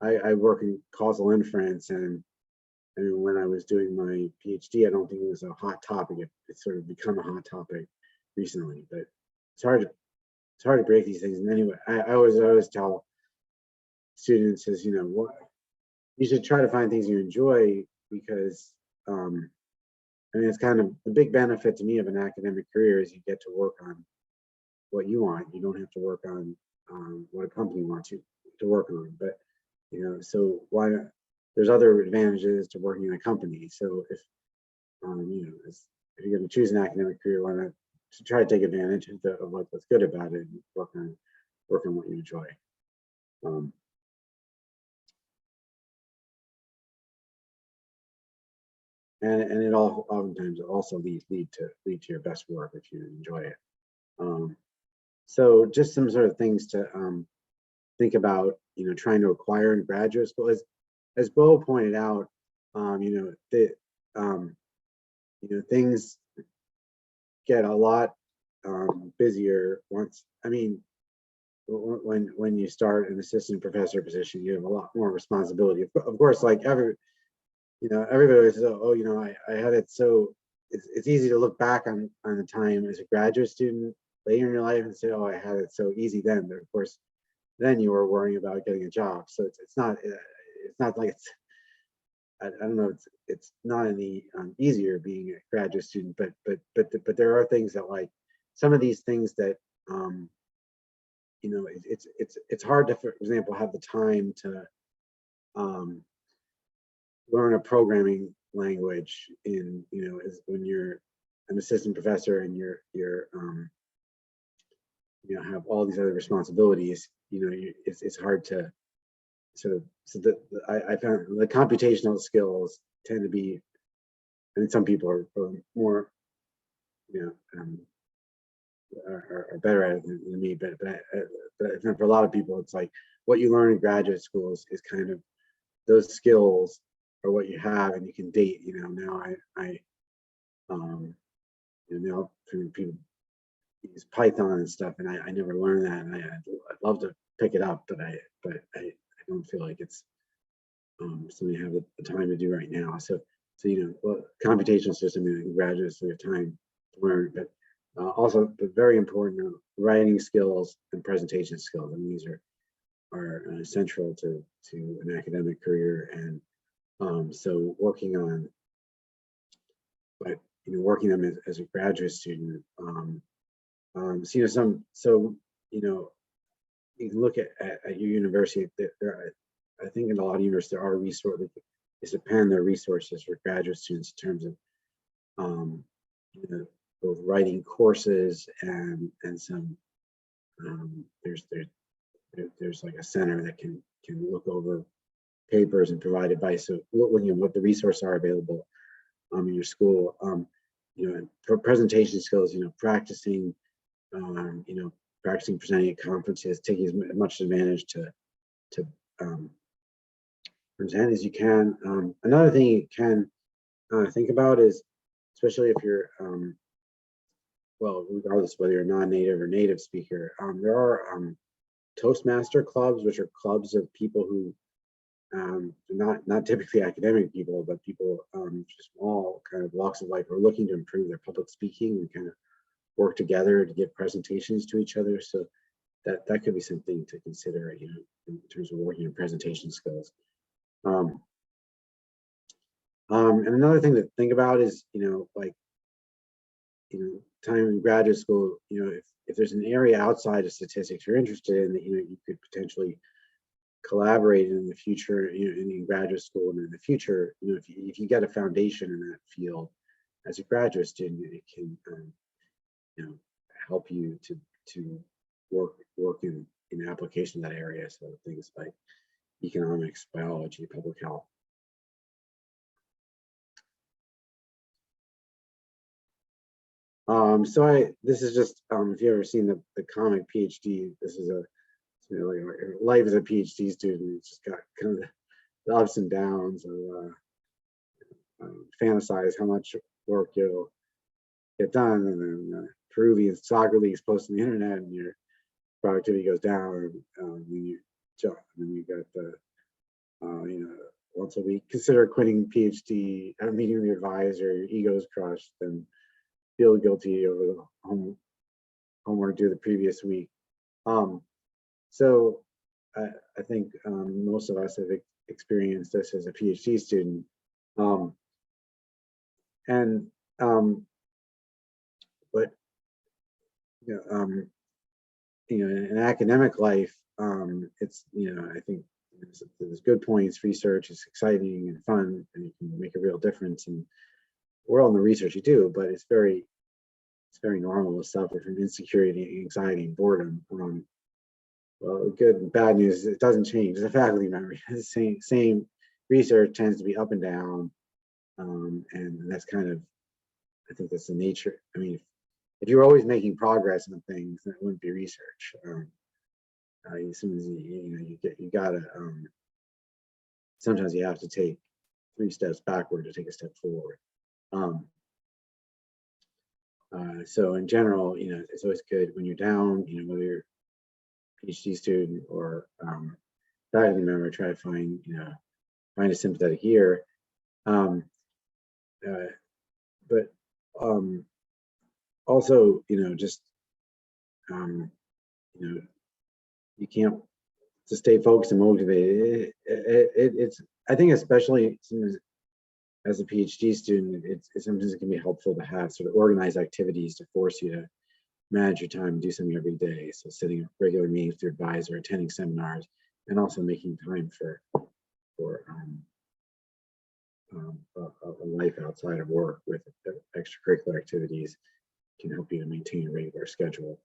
I work in causal inference, and I mean, when I was doing my PhD, I don't think it was a hot topic. It's sort of become a hot topic recently, but it's hard to break these things. And anyway, I always tell students is, you know, what you should try to find things you enjoy, because I mean, it's kind of the big benefit to me of an academic career is you get to work on what you want. You don't have to work on what a company wants you to work on. But you know, so why not? There's other advantages to working in a company. So if you know, if you're going to choose an academic career, why not to try to take advantage of what's good about it and work on what you enjoy. And it all oftentimes also lead to your best work if you enjoy it. So just some sort of things to think about, you know, trying to acquire in graduate school. As Bo pointed out, you know, things get a lot busier once. I mean, when you start an assistant professor position, you have a lot more responsibility. Of course, like everybody says, oh, you know, I had it so. It's easy to look back on the time as a graduate student later in your life and say, oh, I had it so easy then. But of course, then you were worrying about getting a job. So it's not like it's, I don't know, it's not any easier being a graduate student, but there are things that, like some of these things that you know, it's hard to, for example, have the time to learn a programming language in, you know, as when you're an assistant professor and you're you know, have all these other responsibilities. You know, it's hard to sort of, I found the computational skills tend to be, I mean, some people are more, you know, are better at it than me, but for a lot of people, it's like what you learn in graduate schools is kind of those skills are what you have, and you can date. You know, now you know, now for people use Python and stuff, and I never learned that, and I'd love to pick it up, but I don't feel like it's something I have the time to do right now. So you know, well, computational system in graduate, so you have time to learn, but also the very important writing skills and presentation skills. I mean, these are central to an academic career, and so working on, but you know, working them as a graduate student. So you know, you know, you can look at your university. I think in a lot of universities there are resources. It's depend their resources for graduate students in terms of you know, both writing courses and some there's like a center that can look over papers and provide advice. So looking at what the resources are available in your school. You know, for presentation skills, you know, practicing presenting at conferences, taking as much advantage to present as you can. Another thing you can think about is, especially if you're well, regardless whether you're non-native or native speaker, there are Toastmaster clubs, which are clubs of people who not typically academic people, but people just all kind of walks of life are looking to improve their public speaking and kind of work together to give presentations to each other. So that could be something to consider, you know, in terms of working on presentation skills. And another thing to think about is, you know, like, you know, time in graduate school, you know, if there's an area outside of statistics you're interested in, that, you know, you could potentially collaborate in the future, you know, in graduate school, and in the future, you know, if you get a foundation in that field as a graduate student, it can you know, help you to work in application of that area. So things like economics, biology, public health. This is just, if you've ever seen the comic PhD, this is like life as a PhD student. It's just got kind of the ups and downs of fantasize how much work you'll get done, and then Peruvian soccer leagues post on the internet, and your productivity goes down. Then you jump, and then you got the once a week consider quitting PhD, meeting with your advisor, your ego's crushed, and feel guilty over the homework due the previous week. So I think most of us have experienced this as a PhD student. But in academic life, it's I think there's good points. Research is exciting and fun, and you can make a real difference in the world and the research you do. But it's very normal to suffer from insecurity, anxiety, and boredom. Well, good and bad news, it doesn't change. As a faculty member, the same research tends to be up and down, and that's kind of, I think that's the nature. I mean, if you're always making progress on things, that wouldn't be research. As soon as you gotta, sometimes you have to take 3 steps backward to take a step forward. So in general, it's always good when you're down, whether you're a PhD student or faculty member, try to find a sympathetic ear. But also, just you can't, to stay focused and motivated. It's I think especially as a PhD student, sometimes it can be helpful to have sort of organized activities to force you to manage your time and do something every day. So setting up regular meetings with your advisor, attending seminars, and also making time for a life outside of work with extracurricular activities can help you to maintain a regular schedule.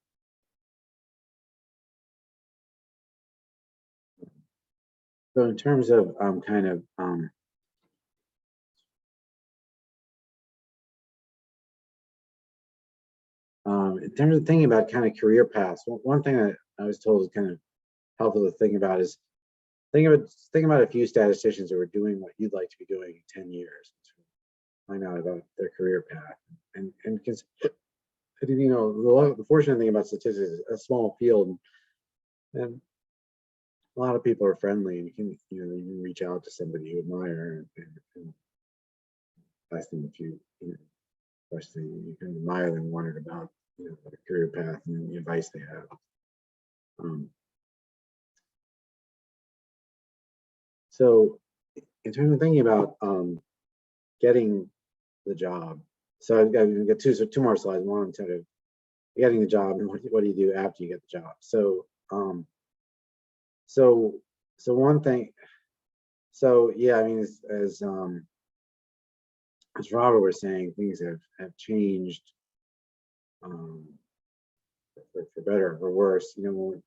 So in terms of in terms of thinking about kind of career paths, one thing that I was told is kind of helpful to think about is think about a few statisticians who are doing what you'd like to be doing in 10 years. Find out about their career path, and because the fortunate thing about statistics is a small field, and a lot of people are friendly, and you can reach out to somebody you admire and ask them if you question you can admire them, wondered about their career path and the advice they have. So in terms of thinking about getting the job, so I've got two more slides. One, sort of getting the job, and what do you do after you get the job? So so one thing, so yeah, I mean, as Robert was saying, things have changed for better or for worse. When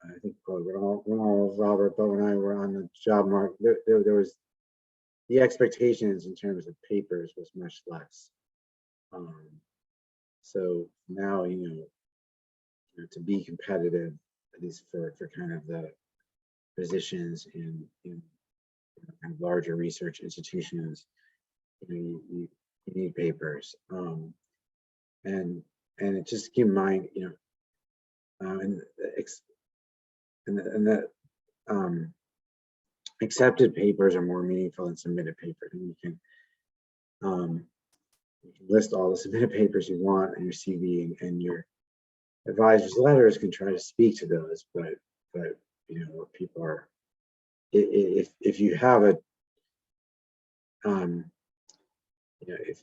I think probably when all Robert, but when I were on the job market, there was the expectations in terms of papers was much less. So now to be competitive, at least for kind of the positions in kind of larger research institutions, you need papers, and it just keep in mind, and that accepted papers are more meaningful than submitted papers. And you can list all the submitted papers you want in your CV, and your advisor's letters can try to speak to those, but people are, if you have a if,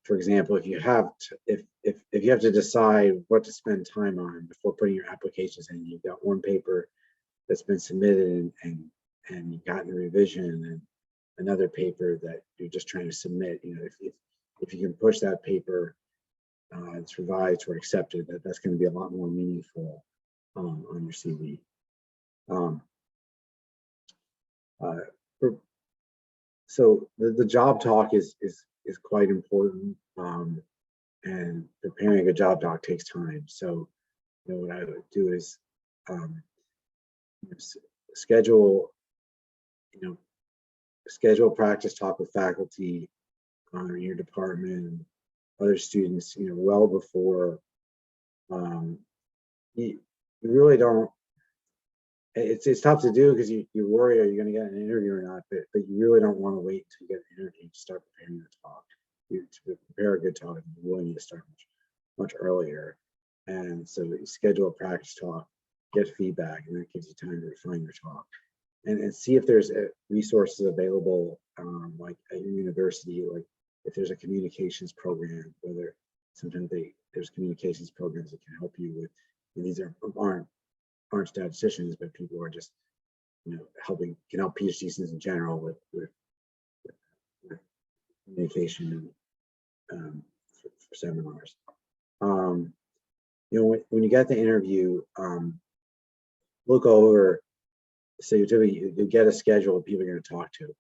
for example, if you have to decide what to spend time on before putting your applications in, you've got one paper that's been submitted and you've gotten a revision, and another paper that you're just trying to submit, if you can push that paper, it's revised or accepted, that's going to be a lot more meaningful on your CV. So the job talk is is quite important, and preparing a good job doc takes time. So, you know, what I would do is schedule, you know, schedule practice talk with faculty in your department, other students, you know, well before. You really don't. It's tough to do because you worry, are you going to get an interview or not? But you really don't want to wait until you get an interview to start preparing the talk. To prepare a good talk, you really need to start much earlier. And so you schedule a practice talk, get feedback, and that gives you time to refine your talk. And see if there's resources available, like at your university, like if there's a communications program, whether sometimes there's communications programs that can help you with, and these aren't statisticians, but people who are just, you know, can help PhD students in general with communication for seminars. You know, when you get the interview, look over. So you get a schedule of people you're going to talk to.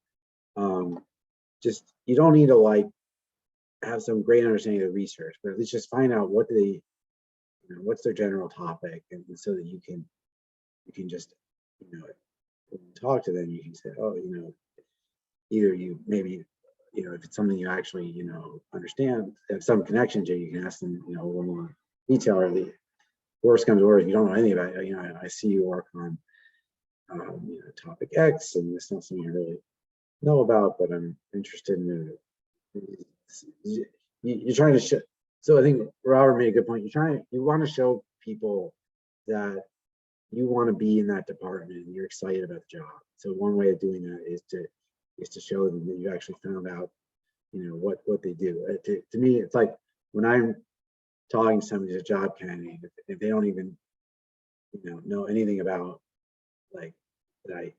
Just, you don't need to like have some great understanding of the research, but at least just find out what they, you know, what's their general topic, and so that you can just, you know, when you talk to them, you can say, oh, you know, either you maybe, you know, if it's something you actually, you know, understand, have some connection to, you can ask them, you know, a little more detail. Or the worst comes to worst, if you don't know anything about it, you know, I see you work on you know, topic X, and it's not something I really know about, but I'm interested in it. You're trying to show. So I think Robert made a good point. You want to show people that you want to be in that department and you're excited about the job. So one way of doing that is to show them that you actually found out, you know, what they do. To me, it's like when I'm talking to somebody who's a job candidate, if they don't even, you know anything about, like, that I,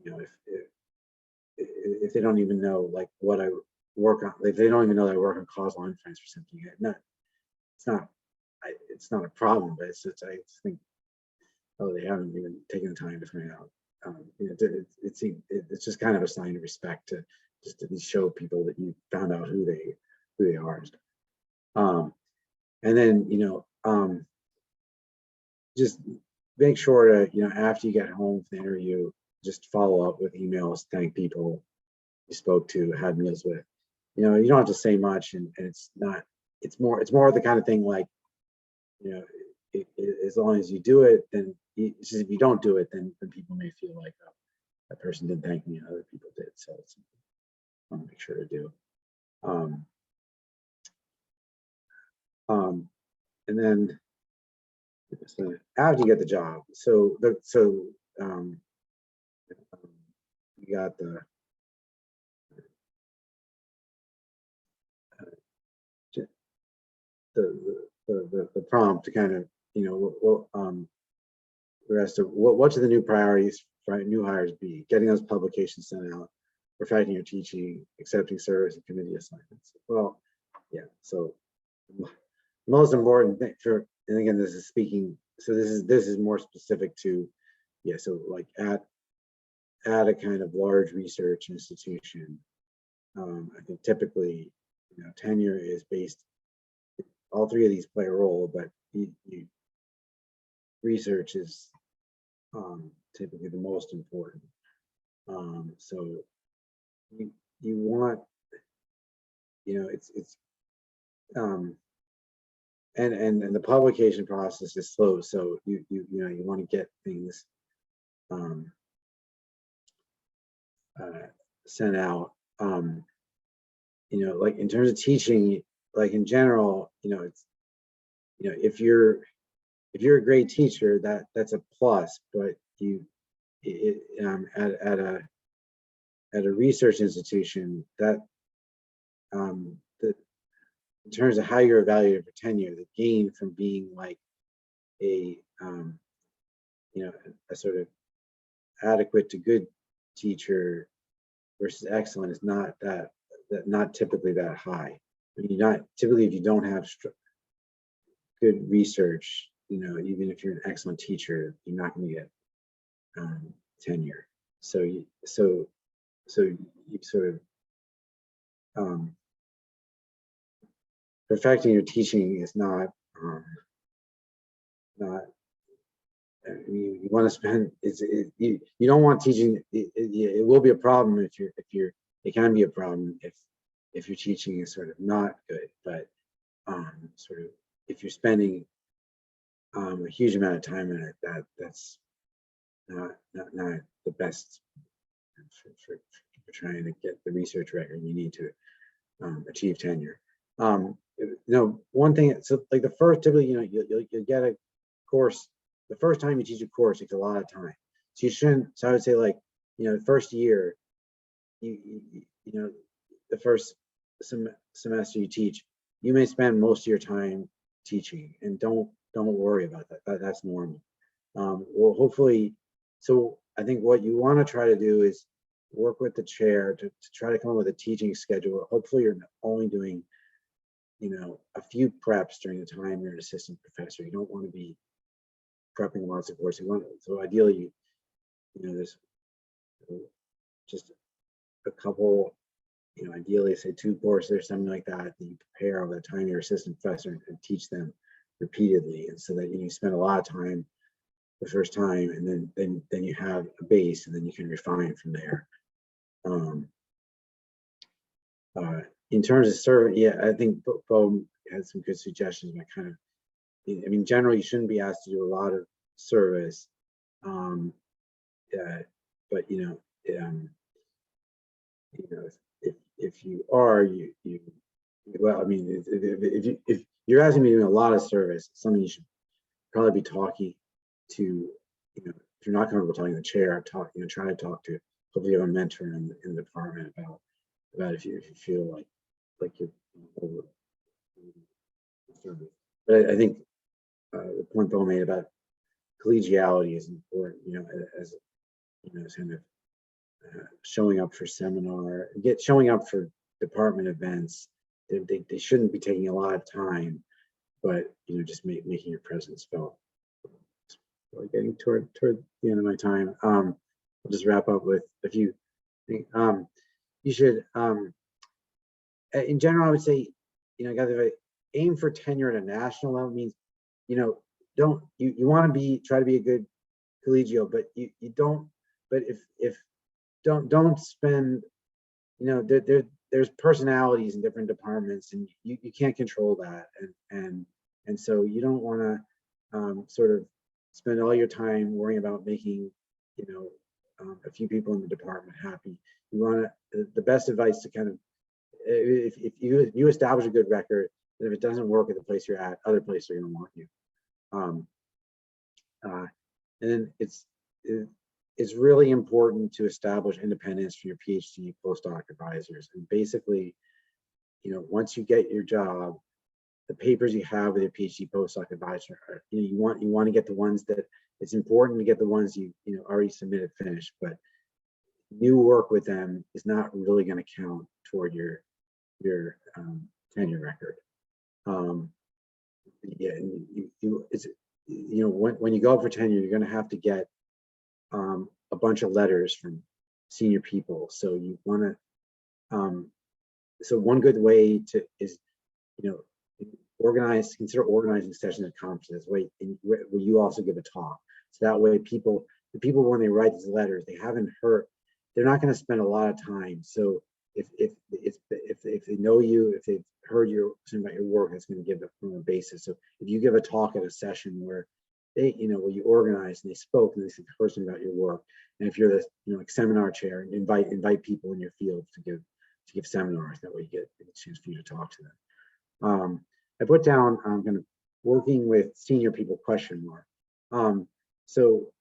you know, if they don't even know like what I work on, if they don't even know that I work on causal inference or something, it's not a problem, but it's just, I think, oh, they haven't even taken the time to find out. You know, it's just kind of a sign of respect to just to show people that you found out who they are. And then, you know, just make sure to, you know, after you get home from the interview, just follow up with emails, thank people you spoke to, had meals with. You know, you don't have to say much, and it's more of the kind of thing like, you know, as long as you do it, then it's just, if you don't do it, then people may feel like, oh, that person didn't thank me and other people did. So it's, I want to make sure to do. And then, so after you get the job, so you got the prompt to kind of, you know, the rest of what should the new priorities for new hires be? Getting those publications sent out, perfecting your teaching, accepting service and committee assignments. Well, yeah. So most important thing for, and again, this is speaking. So this is more specific to, yeah. So like at a kind of large research institution, I think typically, you know, tenure is based. All three of these play a role, but research is typically the most important. So you want, you know, it's and the publication process is slow, so you know, you want to get things sent out. You know, like in terms of teaching, like in general, you know, it's, you know, if you're a great teacher, that's a plus, but at a research institution, that in terms of how you're evaluated for tenure, the gain from being like a you know, a sort of adequate to good teacher versus excellent is not not typically that high. I mean, not typically, if you don't have good research, you know, even if you're an excellent teacher, you're not going to get tenure. So you sort of perfecting your teaching is not, I mean, you want to spend, you don't want teaching, it will be a problem if it can be a problem if your teaching is sort of not good, but sort of if you're spending a huge amount of time in it, that's not the best for trying to get the research record you need to achieve tenure. One thing, so like the first, typically, you'll get a course, the first time you teach a course takes a lot of time. So you shouldn't, so I would say, like, the first year, the first semester you teach, you may spend most of your time teaching, and don't worry about that. That's normal. Well, hopefully, so I think what you want to try to do is work with the chair to try to come up with a teaching schedule. Hopefully you're only doing, a few preps during the time you're an assistant professor. You don't want to be prepping lots of courses. So ideally, there's just a couple, ideally say 2 courses or something like that you prepare over the time you're assistant professor and teach them repeatedly, and so that you spend a lot of time the first time, and then you have a base, and then you can refine from there. In terms of serving, yeah, I think Bo had some good suggestions. I mean, generally you shouldn't be asked to do a lot of service, but if you are, well, I mean, if you're asking me to do a lot of service, it's something you should probably be talking to, if you're not comfortable talking to the chair, try to talk to, hopefully you have a mentor in the department about if you feel like you're over service. But I think the point Bill made about collegiality is important, as kind of showing up for seminar, showing up for department events. They shouldn't be taking a lot of time, but just making your presence felt. Really getting toward the end of my time. I'll just wrap up with a few things. You should, in general, I would say, guys, aim for tenure at a national level. Means, you want to try to be a good collegial, but you don't. But if don't spend, there's personalities in different departments, and you can't control that, and so you don't want to sort of spend all your time worrying about making, a few people in the department happy. You want to, the best advice to kind of, if you establish a good record, and if it doesn't work at the place you're at, other places are going to want you. And then it's really important to establish independence for your PhD postdoc advisors. And basically, once you get your job, the papers you have with your PhD postdoc advisor are, you want to get the ones that, it's important to get the ones you already submitted finished, but new work with them is not really going to count toward your tenure record. Yeah, when you go up for tenure, you're going to have to get a bunch of letters from senior people. So you want to, so one good way to is, consider organizing sessions at conferences where you also give a talk. So that way the people, when they write these letters, they haven't heard, they're not going to spend a lot of time. So if they know you, if they've heard something about your work, it's going to give them a basis. So if you give a talk at a session where they, where you organized and they spoke and they said person about your work, and if you're the, like seminar chair, and invite people in your field to give seminars, that way you get a chance for you to talk to them. I put down kind of working with senior people ? So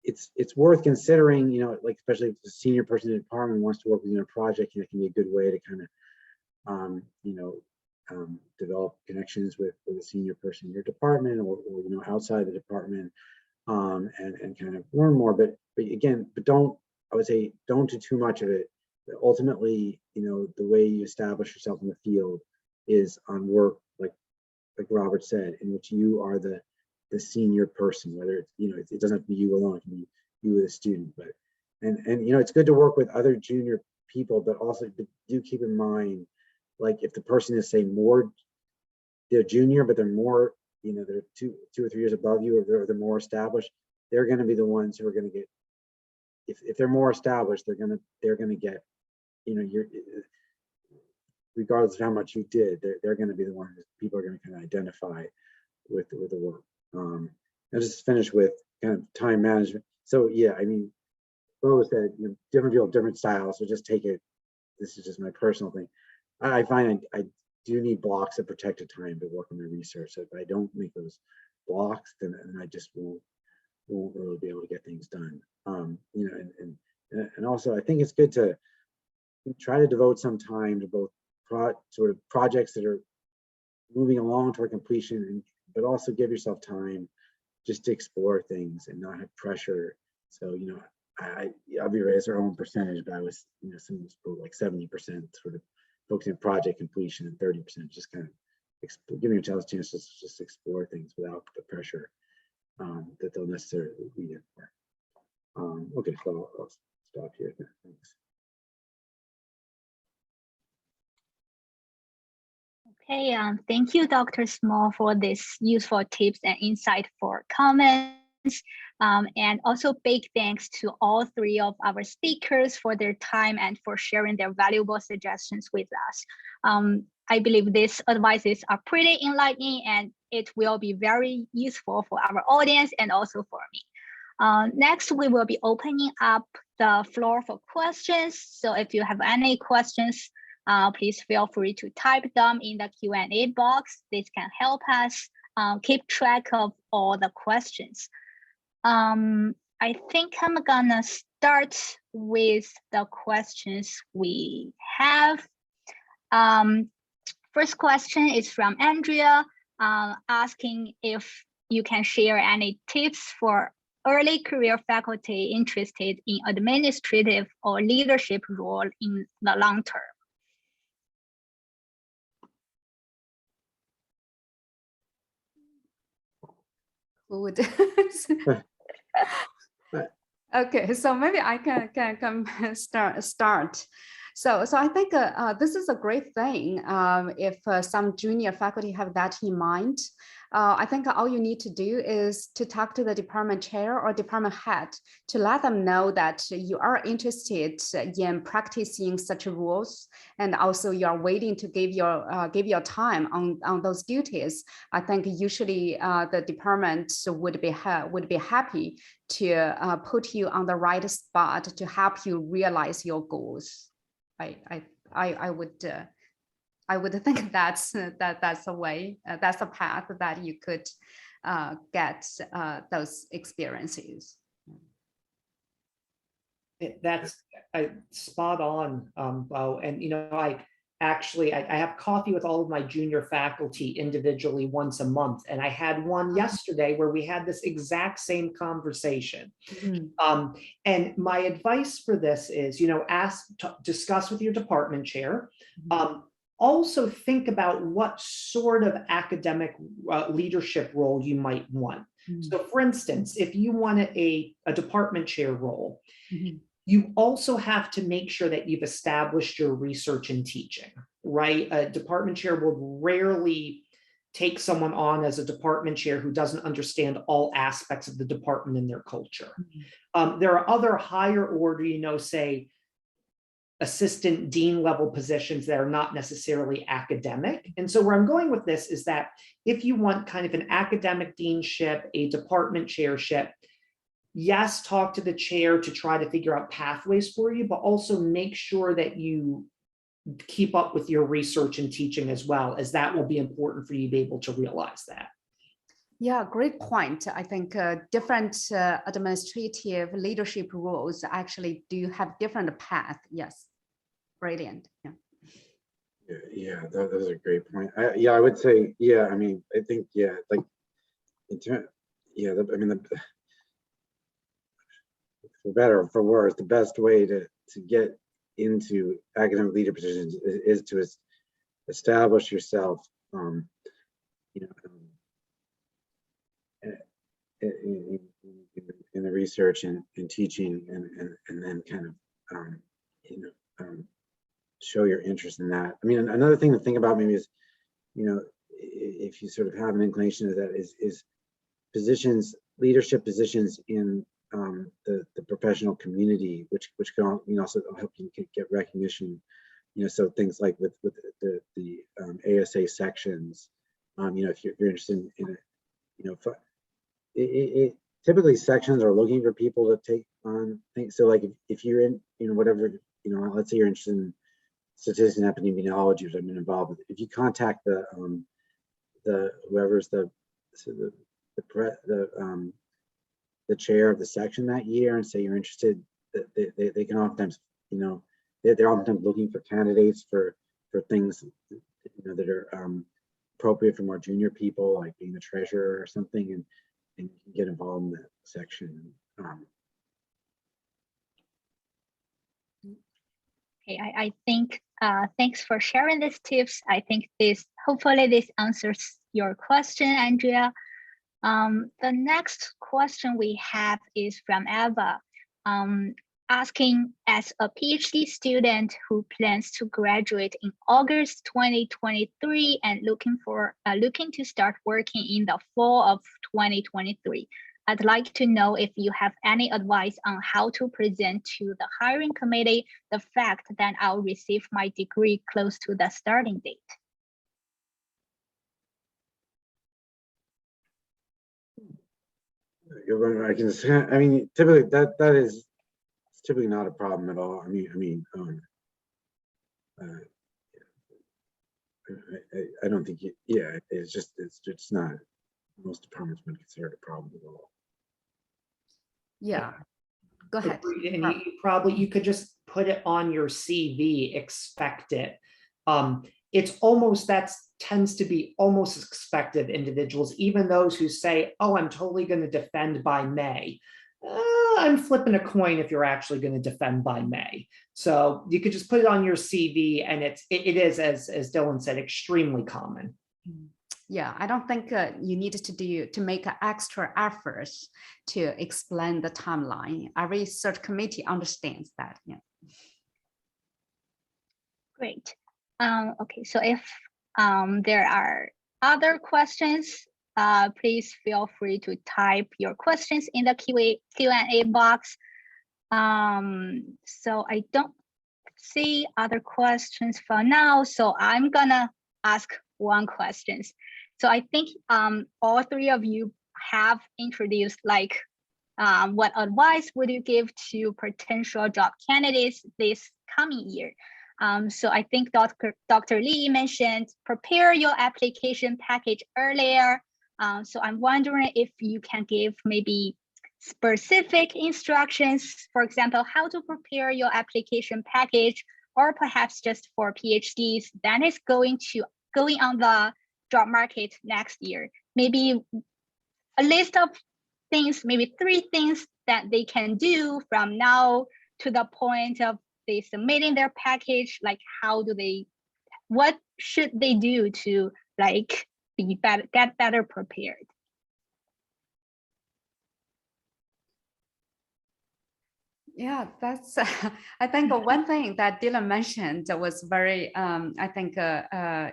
it's worth considering, like especially if the senior person in the department wants to work within a project, it can be a good way to kind of develop connections with a senior person in your department or outside the department, and kind of learn more. But don't, I would say, don't do too much of it. Ultimately, the way you establish yourself in the field is on work, like Robert said, in which you are the senior person, whether it's, it doesn't have to be you alone, it can be you as a student, but, and it's good to work with other junior people, but also do keep in mind like if the person is say more, they're junior, but they're more, you know, they're two or 3 years above you, or they're more established, they're going to be the ones who are going to get, if they're more established, they're going to get, you know, regardless of how much you did, they're going to be the ones people are going to kind of identify with the work. I'll just finish with kind of time management. So yeah, I mean, Bo said, you know, different people have different styles, so just take it. This is just my personal thing. I find I do need blocks of protected time to work on my research. So if I don't make those blocks, then I just won't really be able to get things done. You know, and also I think it's good to try to devote some time to both sort of projects that are moving along toward completion, but also give yourself time just to explore things and not have pressure. So, you know, I'll be raised our own percentage, but I was, you know, some people like 70% sort of focusing on project completion and 30% just kind of giving yourself a chance to just explore things without the pressure that they'll necessarily be in for. Okay, so I'll stop here. Thanks. Okay, thank you, Dr. Small, for this useful tips and insightful comments. And also big thanks to all three of our speakers for their time and for sharing their valuable suggestions with us. I believe these advices are pretty enlightening and it will be very useful for our audience and also for me. Next, we will be opening up the floor for questions. So if you have any questions, please feel free to type them in the Q&A box. This can help us keep track of all the questions. I think I'm gonna start with the questions we have. First question is from Andrea, asking if you can share any tips for early career faculty interested in administrative or leadership role in the long term. Who would Okay, so maybe I can start. So I think this is a great thing if some junior faculty have that in mind. I think all you need to do is to talk to the department chair or department head to let them know that you are interested in practicing such roles, and also you are waiting to give your time on those duties. I think usually the department would be happy to put you on the right spot to help you realize your goals. I would think that's a way, that's a path that you could get those experiences. That's spot on, Bo. And you know, I have coffee with all of my junior faculty individually once a month, and I had one yesterday where we had this exact same conversation. Mm-hmm. And my advice for this is, you know, discuss with your department chair. Mm-hmm. Also think about what sort of academic leadership role you might want. Mm-hmm. So for instance, if you wanted a department chair role, mm-hmm. you also have to make sure that you've established your research and teaching, right? A department chair will rarely take someone on as a department chair who doesn't understand all aspects of the department and their culture. Mm-hmm. There are other higher order, you know, say, assistant dean level positions that are not necessarily academic. And so where I'm going with this is that if you want kind of an academic deanship, a department chairship, yes, talk to the chair to try to figure out pathways for you, but also make sure that you keep up with your research and teaching as well, as that will be important for you to be able to realize that. Yeah, great point. I think different administrative leadership roles actually do have different paths. Yes, brilliant. Yeah. Yeah, that is a great point. Yeah, I would say, yeah, I mean, I think, yeah, like, yeah, I mean, for better or for worse, the best way to get into academic leader positions is to establish yourself, you know, in the research and teaching, and then kind of, you know, show your interest in that. I mean, another thing to think about maybe is, you know, if you sort of have an inclination of that, is positions, leadership positions in the professional community, which can, you know, also help you get recognition. You know, so things like with the ASA sections, you know, if you're interested in it, you know, typically sections are looking for people to take on things. So like if you're in, you know, whatever, you know, let's say you're interested in statistics and epidemiology, which I've been involved with, if you contact the whoever's the chair of the section that year and say you're interested, they can oftentimes, you know, they're oftentimes looking for candidates for things, you know, that are appropriate for more junior people, like being the treasurer or something, and you can get involved in that section. Okay, I think thanks for sharing these tips. I think hopefully this answers your question, Andrea. The next question we have is from Eva, asking, as a PhD student who plans to graduate in August 2023 and looking to start working in the fall of 2023, I'd like to know if you have any advice on how to present to the hiring committee the fact that I'll receive my degree close to the starting date. I can. I mean, typically that is typically not a problem at all. I mean, I don't think. Yeah, it's not. Most departments wouldn't consider it a problem at all. Yeah, go ahead. And you could just put it on your CV, expect it. Tends to be almost expected individuals, even those who say, oh, I'm totally going to defend by May. I'm flipping a coin if you're actually going to defend by May. So you could just put it on your CV, and it is, as Dylan said, extremely common. Yeah, I don't think you need to make an extra effort to explain the timeline. Every research committee understands that. Yeah. Great. Okay, so if there are other questions, please feel free to type your questions in the Q&A box. So I don't see other questions for now, so I'm gonna ask one question. So I think all three of you have introduced like what advice would you give to potential job candidates this coming year? So I think Dr. Lee mentioned prepare your application package earlier. So I'm wondering if you can give maybe specific instructions, for example, how to prepare your application package, or perhaps just for PhDs that is going on the job market next year. Maybe a list of things, maybe 3 things that they can do from now to the point of they submitting their package. Like what should they do to like get better prepared? Yeah, that's, I think one thing that Dylan mentioned was very, I think,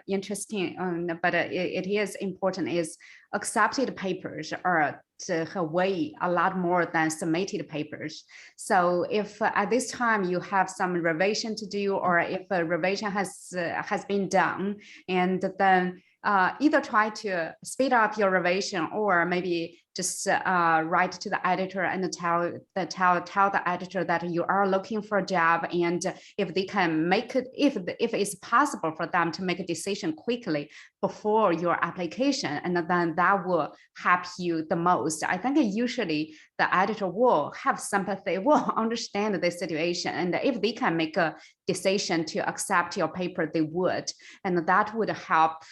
interesting, but it is important is accepted papers are to weigh a lot more than submitted papers. So if at this time you have some revision to do, or if a revision has been done, and then either try to speed up your revision, or maybe just write to the editor and tell the editor that you are looking for a job, and if they can make it, if it's possible for them to make a decision quickly before your application, and then that will help you the most. I think usually the editor will have sympathy, will understand the situation, and if they can make a decision to accept your paper, they would, and that would help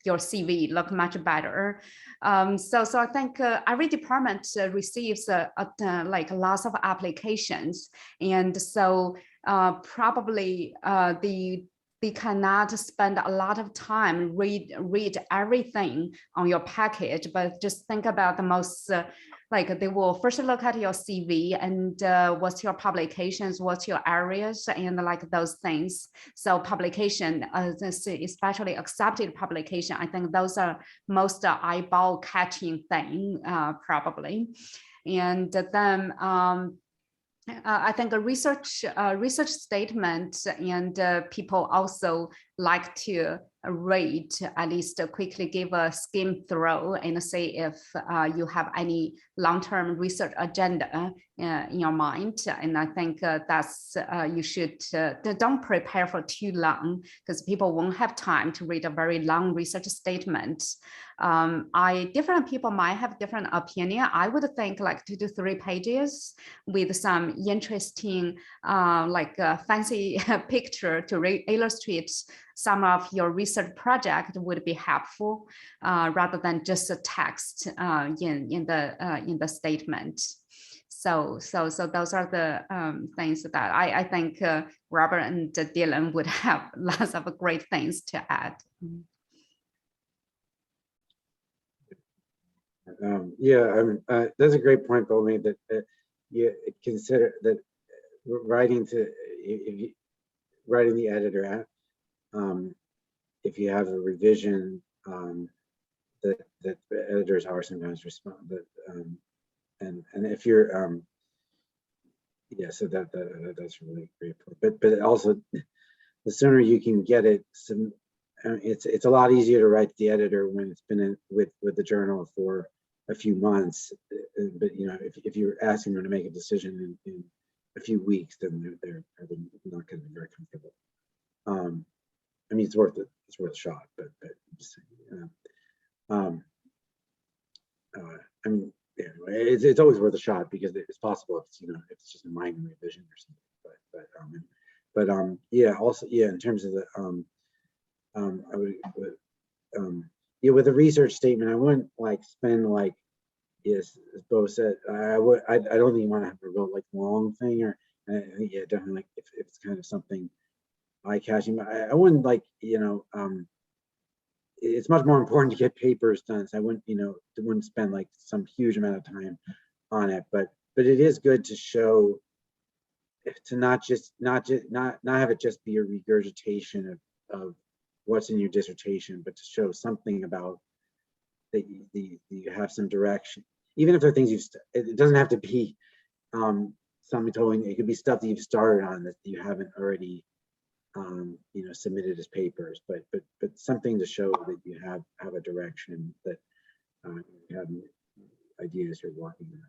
your CV look much better. So I think every department receives like lots of applications, and so probably they cannot spend a lot of time read everything on your package, but just think about the most like they will first look at your CV and what's your publications, what's your areas, and like those things. So publication, especially accepted publication, I think those are most eyeball catching thing probably. And then I think a research statement, and people also like to read, at least quickly give a skim through and see if you have any long-term research agenda in your mind. And I think that's you should don't prepare for too long, because people won't have time to read a very long research statement. Different people might have different opinion. I would think like 2 to 3 pages with some interesting fancy picture to illustrate some of your research project would be helpful, rather than just a text in the statement. So those are the things that I think Robert and Dylan would have lots of great things to add. That's a great point, Bill made, that you consider that writing the editor at, if you have a revision, that the editors are sometimes respond, and if you're so that's really great. But also, the sooner you can get it, it's a lot easier to write the editor when it's been in with the journal for a few months. But if you're asking them to make a decision in a few weeks, then they're probably not going to be very comfortable. I mean, it's worth a shot, but just, I mean, anyway, it's always worth a shot, because it's possible if it's if it's just a minor revision or something. But also in terms of the I would with a research statement, I wouldn't spend as Bo said, I don't think you want to have a real long thing, or definitely if it's kind of something eye-catching, but I wouldn't it's much more important to get papers done, so I wouldn't spend some huge amount of time on it, but it is good to show, to not have it just be a regurgitation of what's in your dissertation, but to show something about that you have some direction, even if there are things it doesn't have to be something totally, it could be stuff that you've started on that you haven't already submitted as papers, but something to show that you have a direction, that you have ideas you're working on.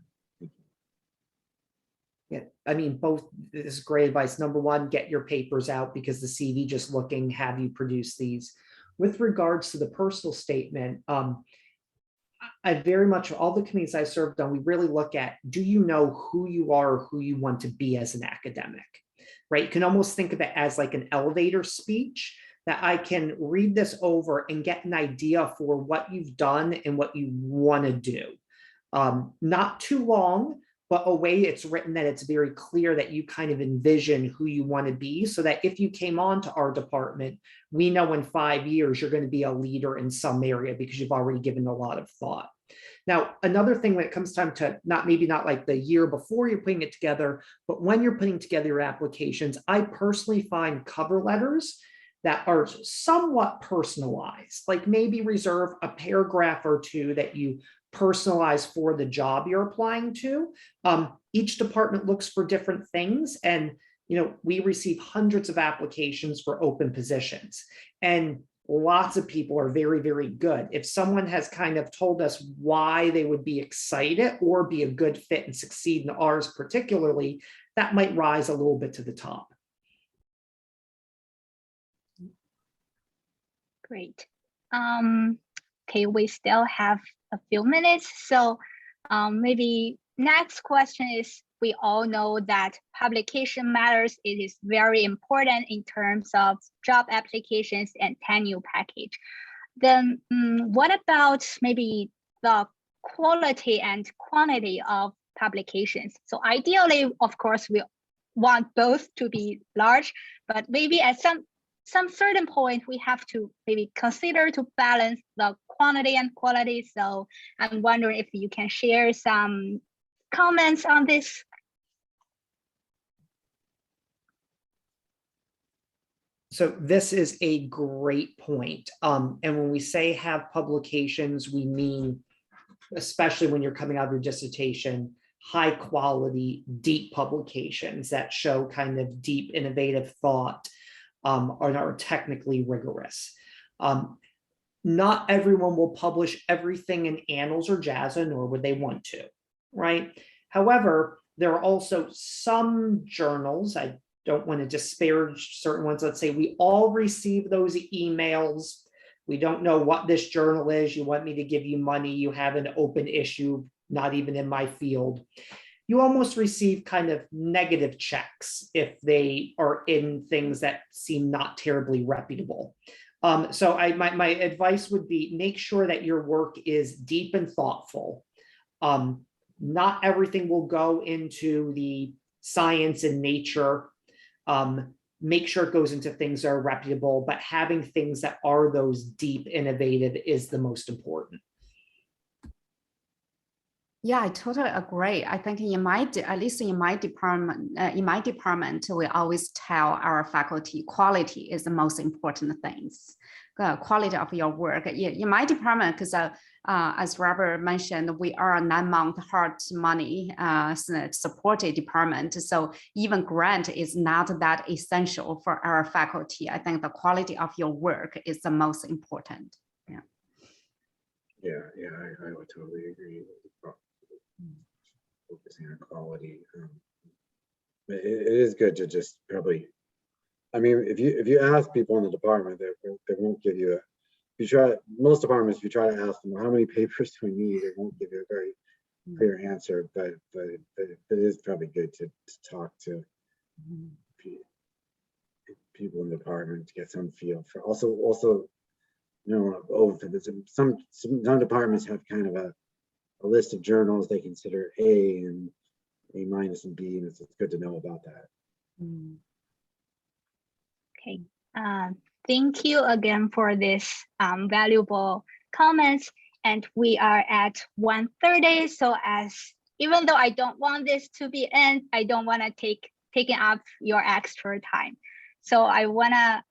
Yeah, I mean, both, this is great advice. Number one, get your papers out, because the CV just looking, have you produce these? With regards to the personal statement, I very much, all the committees I served on, we really look at, do you know who you are, or who you want to be as an academic, right? You can almost think of it as like an elevator speech, that I can read this over and get an idea for what you've done and what you want to do. Not too long, but a way it's written that it's very clear that you kind of envision who you want to be, so that if you came on to our department, we know in 5 years you're going to be a leader in some area, because you've already given a lot of thought. Now, another thing when it comes time to maybe not like the year before you're putting it together, but when you're putting together your applications, I personally find cover letters that are somewhat personalized, like maybe reserve a paragraph or two that you personalize for the job you're applying to. Each department looks for different things, and we receive hundreds of applications for open positions, and lots of people are very, very good. If someone has kind of told us why they would be excited or be a good fit and succeed in ours particularly, that might rise a little bit to the top. Great. Okay, we still have a few minutes, so maybe next question is, we all know that publication matters. It is very important in terms of job applications and tenure package. Then what about maybe the quality and quantity of publications? So ideally, of course, we want both to be large, but maybe at some certain point, we have to maybe consider to balance the quantity and quality. So I'm wondering if you can share some comments on this. So this is a great point. And when we say have publications, we mean, especially when you're coming out of your dissertation, high quality, deep publications that show kind of deep, innovative thought, are technically rigorous. Not everyone will publish everything in Annals or JASA, nor would they want to, right? However, there are also some journals, I don't want to disparage certain ones. Let's say we all receive those emails. We don't know what this journal is. You want me to give you money. You have an open issue, not even in my field. You almost receive kind of negative checks if they are in things that seem not terribly reputable. So my advice would be make sure that your work is deep and thoughtful. Not everything will go into the science and nature. Make sure it goes into things that are reputable, but having things that are those deep, innovative is the most important. Yeah, I totally agree. I think at least in my department, we always tell our faculty quality is the most important things. Quality of your work. In my department, because as Robert mentioned, we are a 9-month hard money supported department. So even grant is not that essential for our faculty. I think the quality of your work is the most important. Yeah. Yeah, I would totally agree. Focusing on quality. But it is good to just probably, I mean, if you ask people in the department, they won't give you most departments, if you try to ask them, how many papers do we need? They won't give you a very clear answer, but it is probably good to talk to people in the department to get some feel for, also, you know, some departments have kind of a list of journals they consider A and A- and B, and it's good to know about that. Okay, thank you again for this valuable comments. And we are at 1:30. So even though I don't want this to be end, I don't want to taking up your extra time. So I want to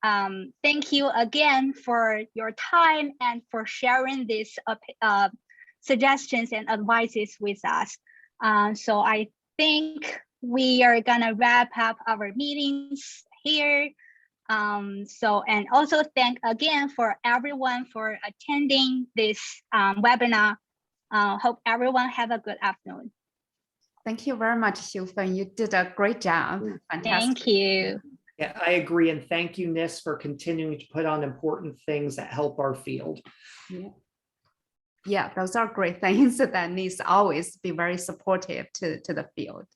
thank you again for your time and for sharing these suggestions and advices with us. So I think we are gonna wrap up our meetings here. And also thank again for everyone for attending this webinar. Hope everyone have a good afternoon. Thank you very much, Xiufen. You did a great job. Fantastic. Thank you. Yeah, I agree. And thank you, Nis, for continuing to put on important things that help our field. Yeah, those are great things that needs always be very supportive to the field.